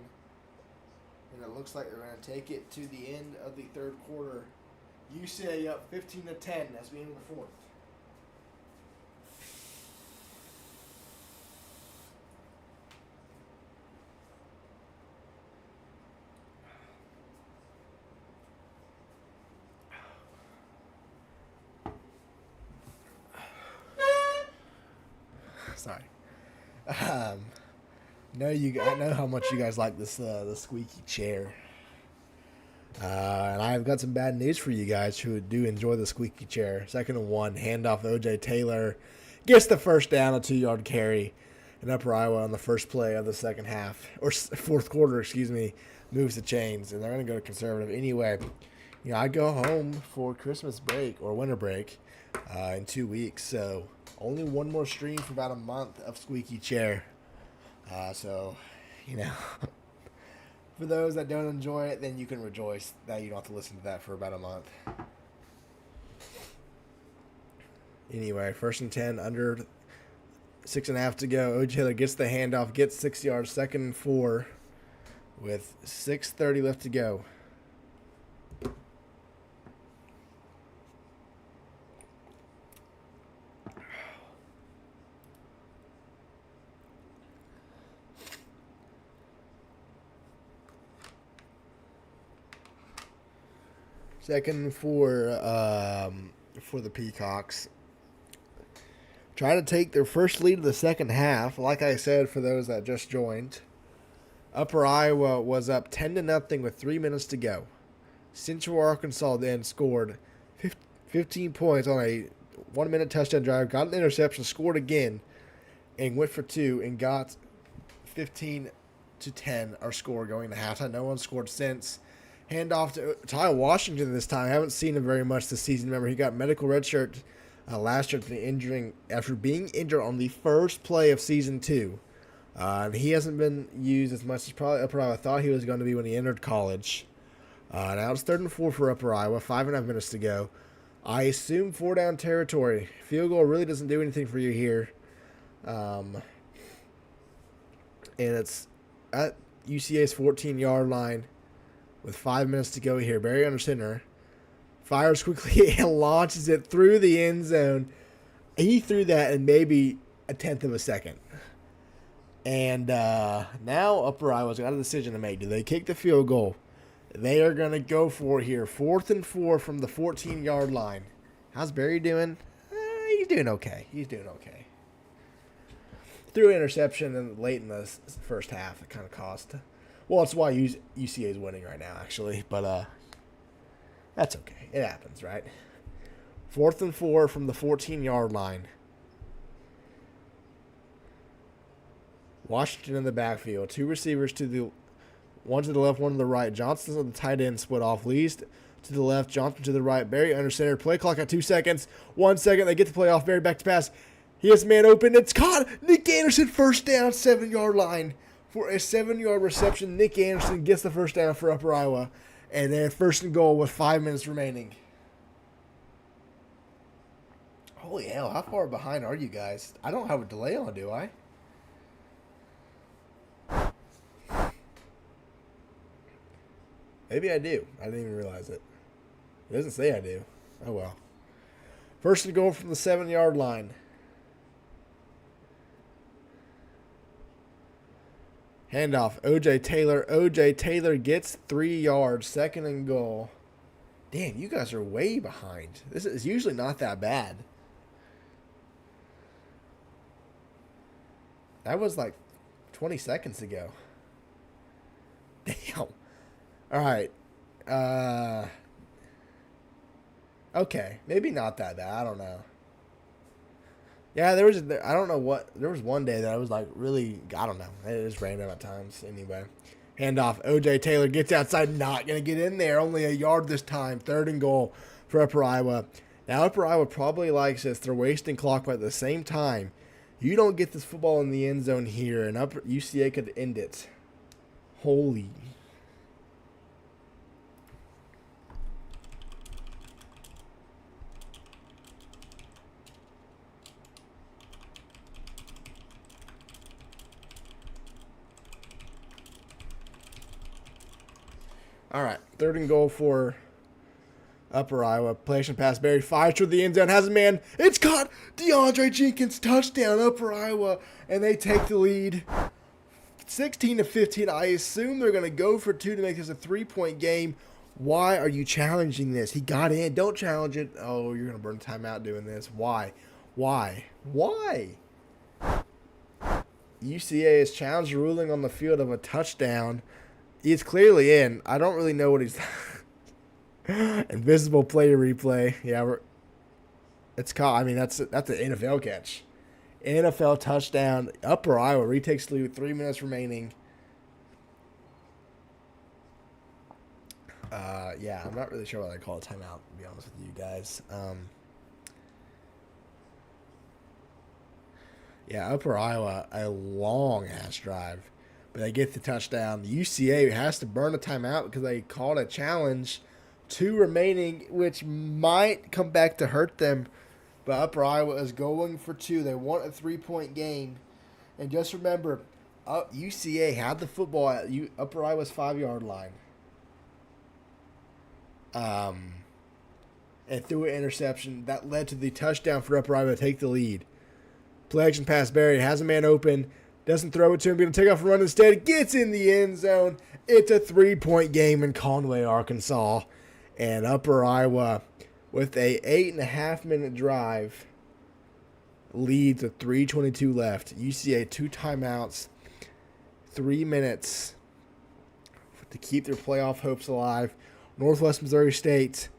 And it looks like they're going to take it to the end of the third quarter. UCA up 15-10 as we enter the fourth. Sorry. I know how much you guys like this the squeaky chair. And I've got some bad news for you guys who do enjoy the squeaky chair. 2nd and 1, handoff OJ Taylor gets the first down, a 2-yard carry. And Upper Iowa on the first play of the second half, or fourth quarter, moves the chains. And they're going to go to conservative anyway. You know, I go home for Christmas break or winter break in 2 weeks. So only one more stream for about a month of squeaky chair. So, you know, for those that don't enjoy it, then you can rejoice that you don't have to listen to that for about a month. Anyway, 1st and 10, under 6.5 to go. OJ Taylor gets the handoff, gets 6 yards, 2nd and 4 with 6:30 left to go. Second for the Peacocks. Try to take their first lead of the second half. Like I said, for those that just joined, Upper Iowa was up 10-0 with 3 minutes to go. Central Arkansas then scored 15 points on a 1-minute touchdown drive, got an interception, scored again, and went for 2 and got 15-10 our score going to halftime. No one scored since. Handoff to Ty Washington this time. I haven't seen him very much this season. Remember, he got medical red shirt last year after being injured on the first play of season 2. And he hasn't been used as much as probably Upper Iowa thought he was going to be when he entered college. Now it's 3rd and 4 for Upper Iowa. 5.5 minutes to go. I assume 4-down territory. Field goal really doesn't do anything for you here. And it's at UCA's 14-yard line. With 5 minutes to go here, Barry under center fires quickly and launches it through the end zone. He threw that in maybe a 1/10 of a second. And now Upper Iowa's got a decision to make. Do they kick the field goal? They are going to go for it here. 4th and 4 from the 14-yard line. How's Barry doing? He's doing okay. Threw an interception late in the first half. It kind of cost. Well, it's why UCA is winning right now, actually. But that's okay. It happens, right? 4th and 4 from the 14-yard line. Washington in the backfield. 2 receivers one to the left, one to the right. Johnson's on the tight end, split off. Lee's to the left, Johnson to the right. Barry under center. Play clock at 2 seconds. 1 second. They get the play off. Barry back to pass. He has man open. It's caught. Nick Anderson, first down, 7-yard line. For a 7-yard reception, Nick Anderson gets the first down for Upper Iowa. And then 1st and goal with 5 minutes remaining. Holy hell, how far behind are you guys? I don't have a delay on, do I? Maybe I do. I didn't even realize it. It doesn't say I do. Oh well. 1st and goal from the 7-yard line. Handoff, OJ Taylor. OJ Taylor gets 3 yards. 2nd and goal. Damn, you guys are way behind. This is usually not that bad. That was like 20 seconds ago. Damn. All right. Okay, maybe not that bad. I don't know. Yeah, there was one day that I was like really, I don't know. It is random at times. Anyway, handoff. OJ Taylor gets outside, not going to get in there. Only a yard this time. 3rd and goal for Upper Iowa. Now, Upper Iowa probably likes this. They're wasting clock, but at the same time, you don't get this football in the end zone here, and UCA could end it. Holy. All right, 3rd and goal for Upper Iowa. Play action pass. Barry fires through the end zone. Has a man. It's caught. DeAndre Jenkins, touchdown, Upper Iowa. And they take the lead 16-15. I assume they're going to go for 2 to make this a 3-point game. Why are you challenging this? He got in. Don't challenge it. Oh, you're going to burn a timeout doing this. Why? UCA has challenged the ruling on the field of a touchdown. He's clearly in. I don't really know what he's... Invisible player replay. Yeah, it's caught. I mean, that's an NFL catch. NFL touchdown. Upper Iowa retakes the lead with 3 minutes remaining. Yeah, I'm not really sure what I call a timeout, to be honest with you guys. Yeah, Upper Iowa, a long-ass drive. But they get the touchdown. The UCA has to burn a timeout because they called a challenge. 2 remaining, which might come back to hurt them. But Upper Iowa is going for 2. They want a 3-point game. And just remember, UCA had the football at Upper Iowa's 5-yard line. And threw an interception. That led to the touchdown for Upper Iowa to take the lead. Play action pass. Barry has a man open. Doesn't throw it to him. Going to take off and run instead. Gets in the end zone. It's a 3-point game in Conway, Arkansas. And Upper Iowa, with a 8.5-minute drive, leads with 3:22 left. UCA 2 timeouts, 3 minutes to keep their playoff hopes alive. Northwest Missouri State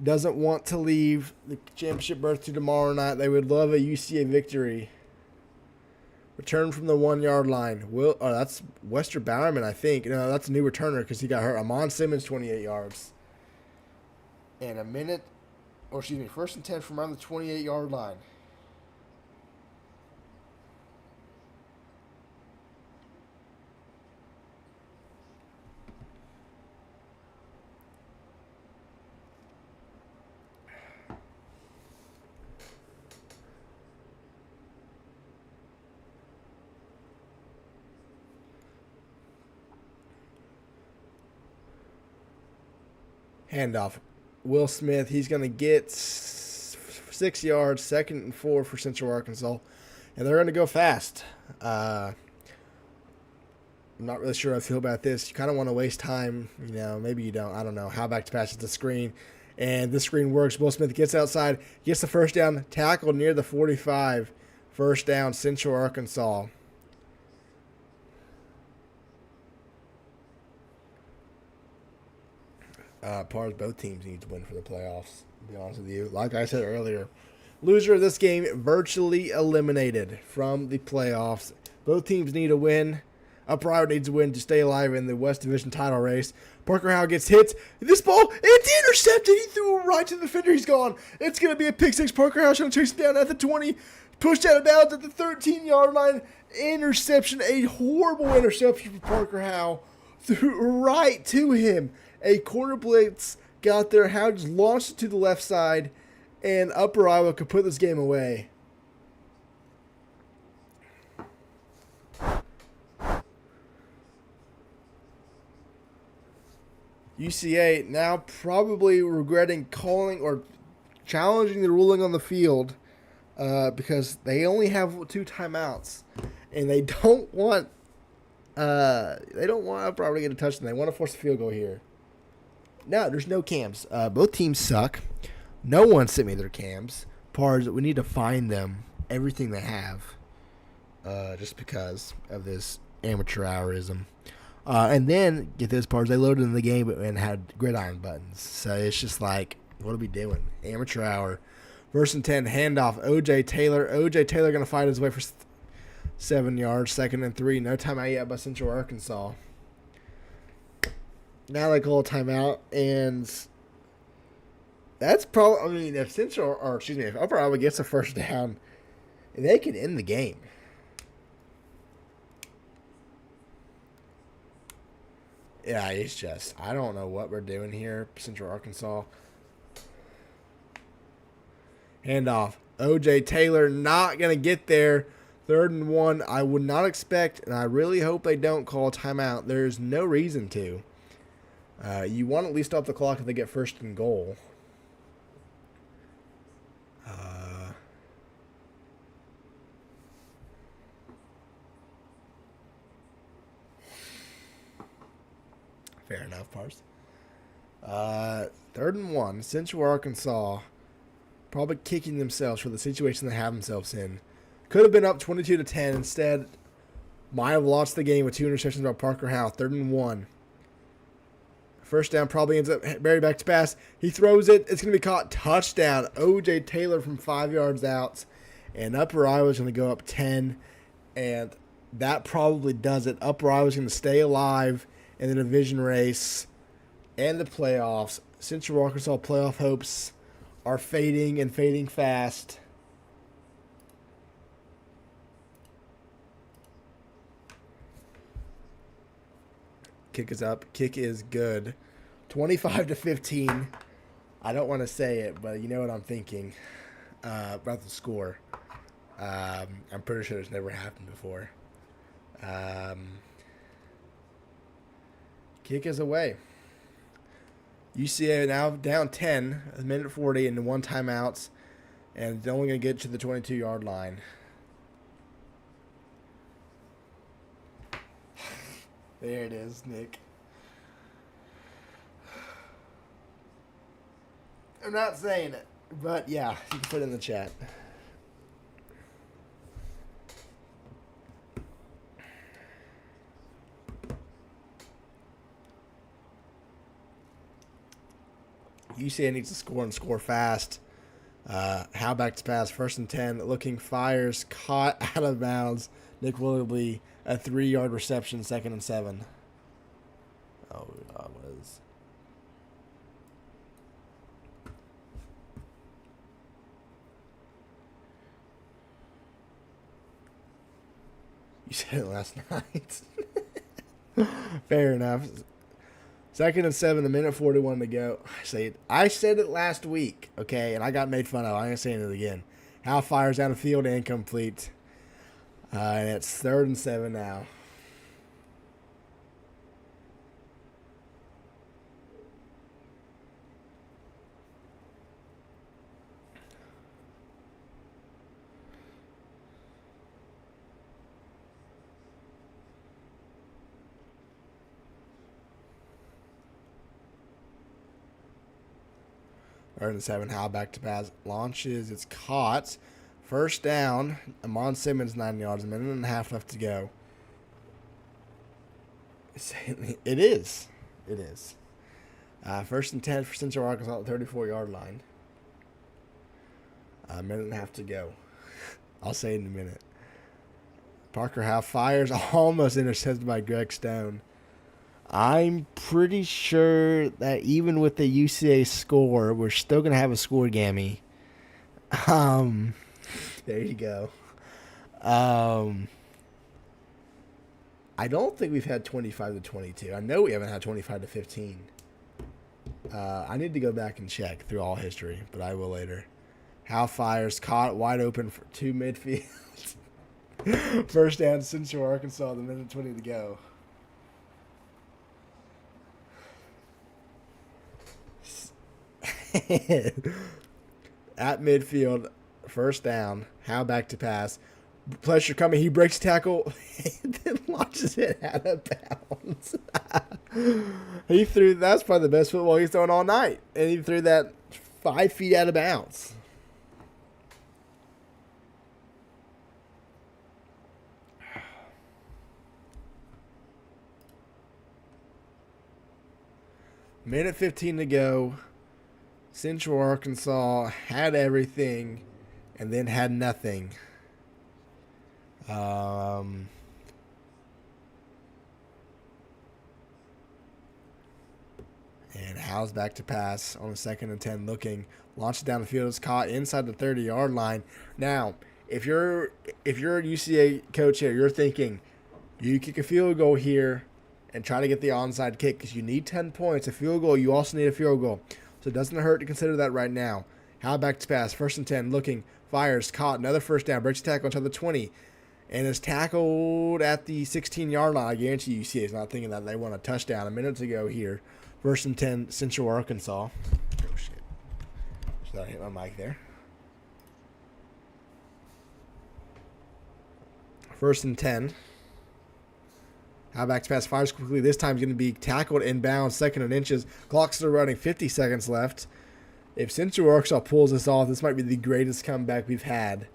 doesn't want to leave the championship berth to tomorrow night. They would love a UCA victory. Return from the 1-yard line. That's Wester Bowerman, I think. No, that's a new returner because he got hurt. Amon Simmons, 28 yards. And 1st and 10 from around the 28-yard line. Handoff. Will Smith, he's going to get 6 yards, 2nd and 4 for Central Arkansas. And they're going to go fast. I'm not really sure how I feel about this. You kind of want to waste time. Maybe you don't. I don't know. How back to pass is the screen. And this screen works. Will Smith gets outside, gets the first down, tackled near the 45. First down, Central Arkansas. Both teams need to win for the playoffs, to be honest with you. Like I said earlier, loser of this game virtually eliminated from the playoffs. Both teams need a win. Upper Iowa needs a win to stay alive in the West Division title race. Parker Howe gets hit. This ball, it's intercepted. He threw it right to the defender. He's gone. It's going to be a pick six. Parker Howe trying to chase him down at the 20. Pushed out of bounds at the 13-yard line. Interception. A horrible interception for Parker Howe. Threw right to him. A corner blitz got there. Howe just launched it to the left side. And Upper Iowa could put this game away. UCA now probably regretting calling or challenging the ruling on the field because they only have 2 timeouts, and they don't want Upper Iowa to get a touchdown. They want to force a field goal here. No, there's no cams. Both teams suck. No one sent me their cams. Pars, we need to find them everything they have, just because of this amateur hourism. And then, get this, Pars, they loaded in the game and had gridiron buttons. So it's just like, what are we doing? Amateur hour. 1st and 10, handoff, O.J. Taylor. O.J. Taylor going to fight his way for 7 yards. 2nd and 3. No timeout yet by Central Arkansas. Now they call a timeout, and that's probably, if if Upper Iowa gets a first down, they can end the game. Yeah, it's just, I don't know what we're doing here, Central Arkansas. Handoff. O.J. Taylor not going to get there. 3rd and 1. I would not expect, and I really hope they don't call a timeout. There's no reason to. You want to at least stop the clock if they get first and goal. Fair enough, Pars. 3rd and 1. Central Arkansas probably kicking themselves for the situation they have themselves in. Could have been up 22-10. Instead, might have lost the game with 2 interceptions by Parker Howe. 3rd and 1. First down probably ends up buried back to pass. He throws it. It's going to be caught. Touchdown. O.J. Taylor from 5 yards out. And Upper Iowa's going to go up 10. And that probably does it. Upper Iowa's going to stay alive in the division race and the playoffs. Central Arkansas playoff hopes are fading and fading fast. Kick is up. Kick is good. 25-15. I don't want to say it, but you know what I'm thinking about the score. I'm pretty sure it's never happened before. Kick is away. UCA now down 10, a minute 40, and 1 timeouts, and they're only going to get to the 22-yard line. There it is, Nick. I'm not saying it, but yeah, you can put it in the chat. UCA needs to score and score fast. How back to pass, 1st and 10. Looking, fires, caught out of bounds. Nick Willoughby, a 3-yard reception, 2nd and 7. Oh, that was. You said it last night. Fair enough. 2nd and 7, a minute 41 to go. I said it last week, okay, and I got made fun of. I'm going to say it again. Hal fires down the field, incomplete. And it's 3rd and 7 now. Third and 7, Hal back to pass, launches, it's caught. 1st down, Amon Simmons 9 yards, a minute and a half left to go. It is. 1st and 10 for Central Arkansas at the 34-yard line. A minute and a half to go. I'll say it in a minute. Parker Howe fires, almost intercepted by Greg Stone. I'm pretty sure that even with the UCA score, we're still going to have a score gammy. There you go. I don't think we've had 25-22. I know we haven't had 25-15. I need to go back and check through all history, but I will later. Howe fires, caught wide open for 2 midfield. 1st down, Central Arkansas, the minute 20 to go. At midfield, 1st down. Howe back to pass. Pressure coming. He breaks tackle and then launches it out of bounds. He threw. That's probably the best football he's thrown all night, and he threw that 5 feet out of bounds. Minute 15 to go. Central Arkansas had everything and then had nothing. And Howe's back to pass on the 2nd and 10, looking, launches down the field, is caught inside the 30-yard line. Now, if you're a UCA coach here, you're thinking you kick a field goal here and try to get the onside kick because you need 10 points. A field goal, you also need a field goal. So it doesn't hurt to consider that right now. Howe back to pass, 1st and 10, looking, fires, caught, another 1st down, breaks the tackle inside the 20, and is tackled at the 16-yard line. I guarantee UCA is not thinking that they want a touchdown. A minute to go here. First and 10, Central Arkansas. Oh, shit. Should I hit my mic there? First and 10. Halfback's pass fires quickly. This time going to be tackled inbound, 2nd and inches. Clock still running, 50 seconds left. If Central Arkansas pulls this off, this might be the greatest comeback we've had.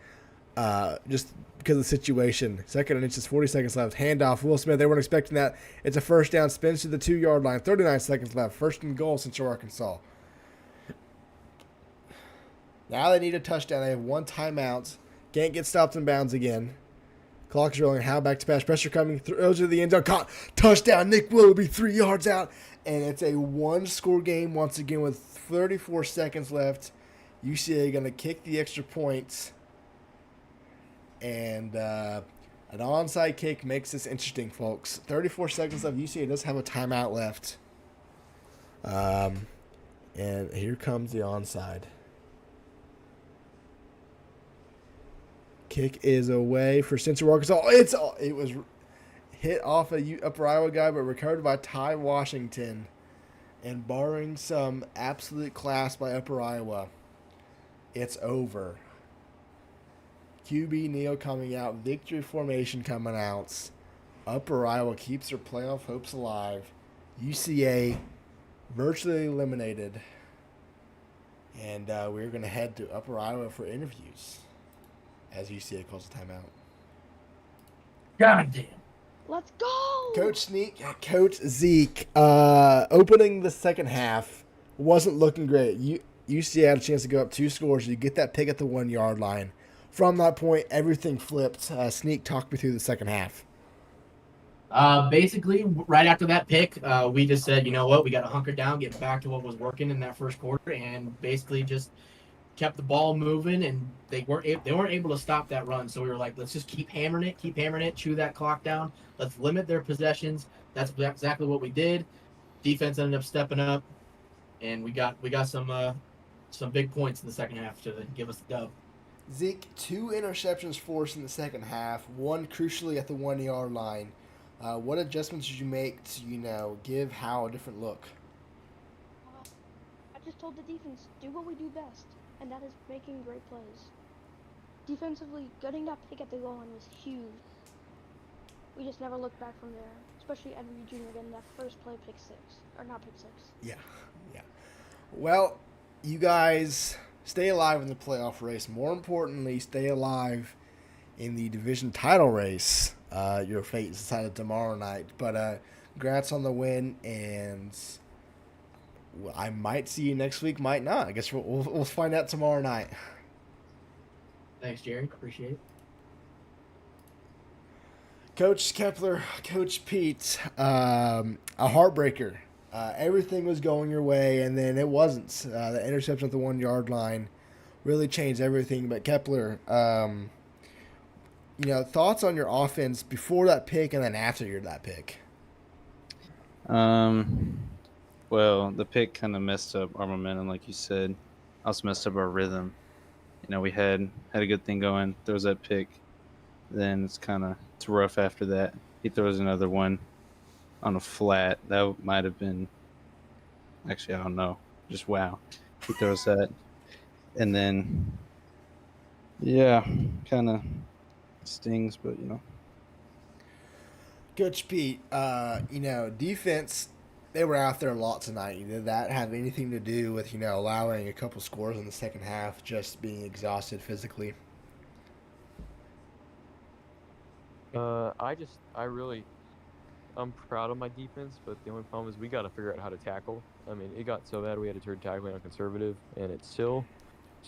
Just because of the situation. 2nd and inches, 40 seconds left. Handoff, Will Smith. They weren't expecting that. It's a first down. Spins to the 2-yard line. 39 seconds left. First and goal, Central Arkansas. Now they need a touchdown. They have 1 timeout. Can't get stopped in bounds again. Clock's rolling. Halfback to pass. Pressure coming through to the end zone. Caught. Touchdown. Nick Willoughby 3 yards out. And it's a 1-score game once again with 34 seconds left. UCA going to kick the extra points. And an onside kick makes this interesting, folks. 34 seconds left. UCA does have a timeout left. And here comes the onside. Kick is away for Central Arkansas. It was hit off a Upper Iowa guy, but recovered by Ty Washington. And barring some absolute class by Upper Iowa, it's over. QB Neal coming out. Victory formation coming out. Upper Iowa keeps their playoff hopes alive. UCA virtually eliminated. And we're going to head to Upper Iowa for interviews as UCA calls a timeout. God damn. Let's go! Coach Zeke, opening the second half wasn't looking great. UCA had a chance to go up 2 scores. You get that pick at the 1-yard line. From that point, everything flipped. Sneak, talk me through the second half. Basically, right after that pick, we just said, you know what, we got to hunker down, get back to what was working in that first quarter, and basically just kept the ball moving, and they weren't able to stop that run. So we were like, let's just keep hammering it, chew that clock down. Let's limit their possessions. That's exactly what we did. Defense ended up stepping up, and we got some big points in the second half to give us the dub. Zeke, 2 interceptions forced in the second half, 1 crucially at the 1-yard line. What adjustments did you make to, give Howe a different look? I just told the defense, do what we do best, and that is making great plays. Defensively, getting that pick at the goal line was huge. We just never looked back from there, especially Edward Jr. getting that first play pick 6. Or not pick 6. Yeah. Well, you guys stay alive in the playoff race. More importantly, stay alive in the division title race. Your fate is decided tomorrow night. But congrats on the win, and I might see you next week, might not. I guess we'll find out tomorrow night. Thanks, Jerry. Appreciate it. Coach Kepler, Coach Pete, a heartbreaker. Everything was going your way, and then it wasn't. The interception at the 1-yard line really changed everything. But Kepler, thoughts on your offense before that pick and then after that pick? Well, the pick kind of messed up our momentum, like you said. Also messed up our rhythm. We had a good thing going. Throws that pick, then it's rough after that. He throws another one on a flat. That might have been, actually, I don't know. Just wow. He throws that. And then, yeah, kind of stings, but, Coach Pete, defense, they were out there a lot tonight. Did that have anything to do with, allowing a couple scores in the second half, just being exhausted physically? I'm proud of my defense, but the only problem is we got to figure out how to tackle. I mean, it got so bad we had to turn tackling on conservative, and it still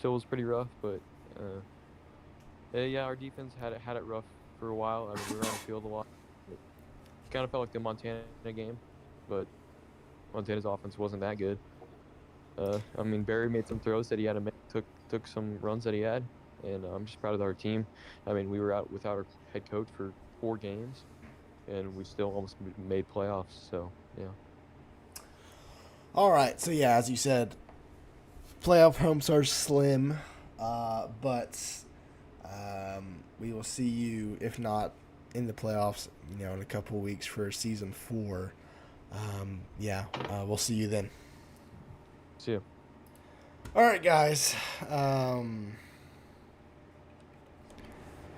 was pretty rough. But our defense had it rough for a while. I mean, we were on the field a lot. It kind of felt like the Montana game, but Montana's offense wasn't that good. Barry made some throws that he had to make, took some runs that he had, and I'm just proud of our team. I mean, we were out without our head coach for 4 games. And we still almost made playoffs, so, yeah. All right, so, as you said, playoff hopes are slim, but we will see you, if not in the playoffs, in a couple of weeks for season 4. We'll see you then. See you. All right, guys.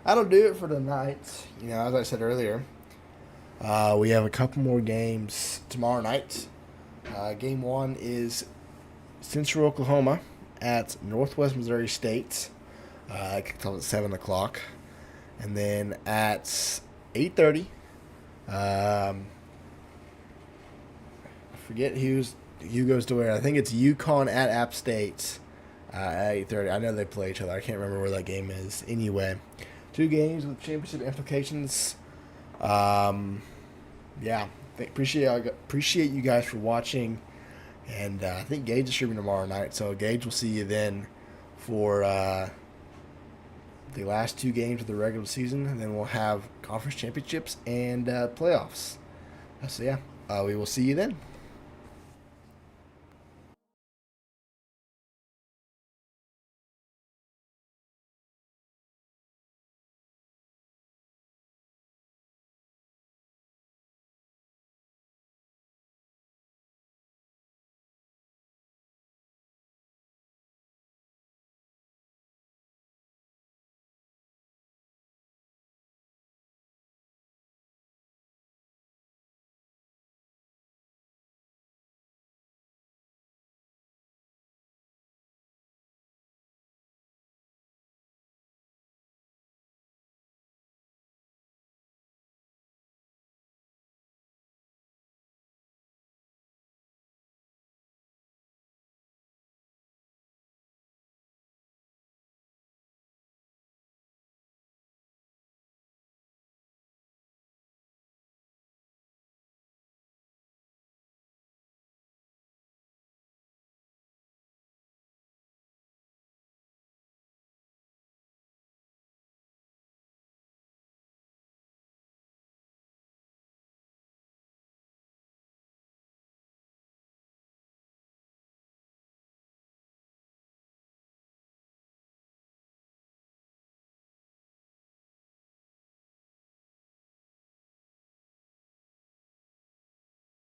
That'll do it for tonight. As I said earlier, we have a couple more games tomorrow night. Game 1 is Central Oklahoma at Northwest Missouri State. Kicks off at 7 o'clock. And then at 8:30, I forget who goes to where. I think it's UConn at App State at 8:30. I know they play each other. I can't remember where that game is. Anyway, 2 games with championship implications. Appreciate you guys for watching. And I think Gage is streaming tomorrow night. So Gage will see you then for the last 2 games of the regular season. And then we'll have conference championships and playoffs. So we will see you then.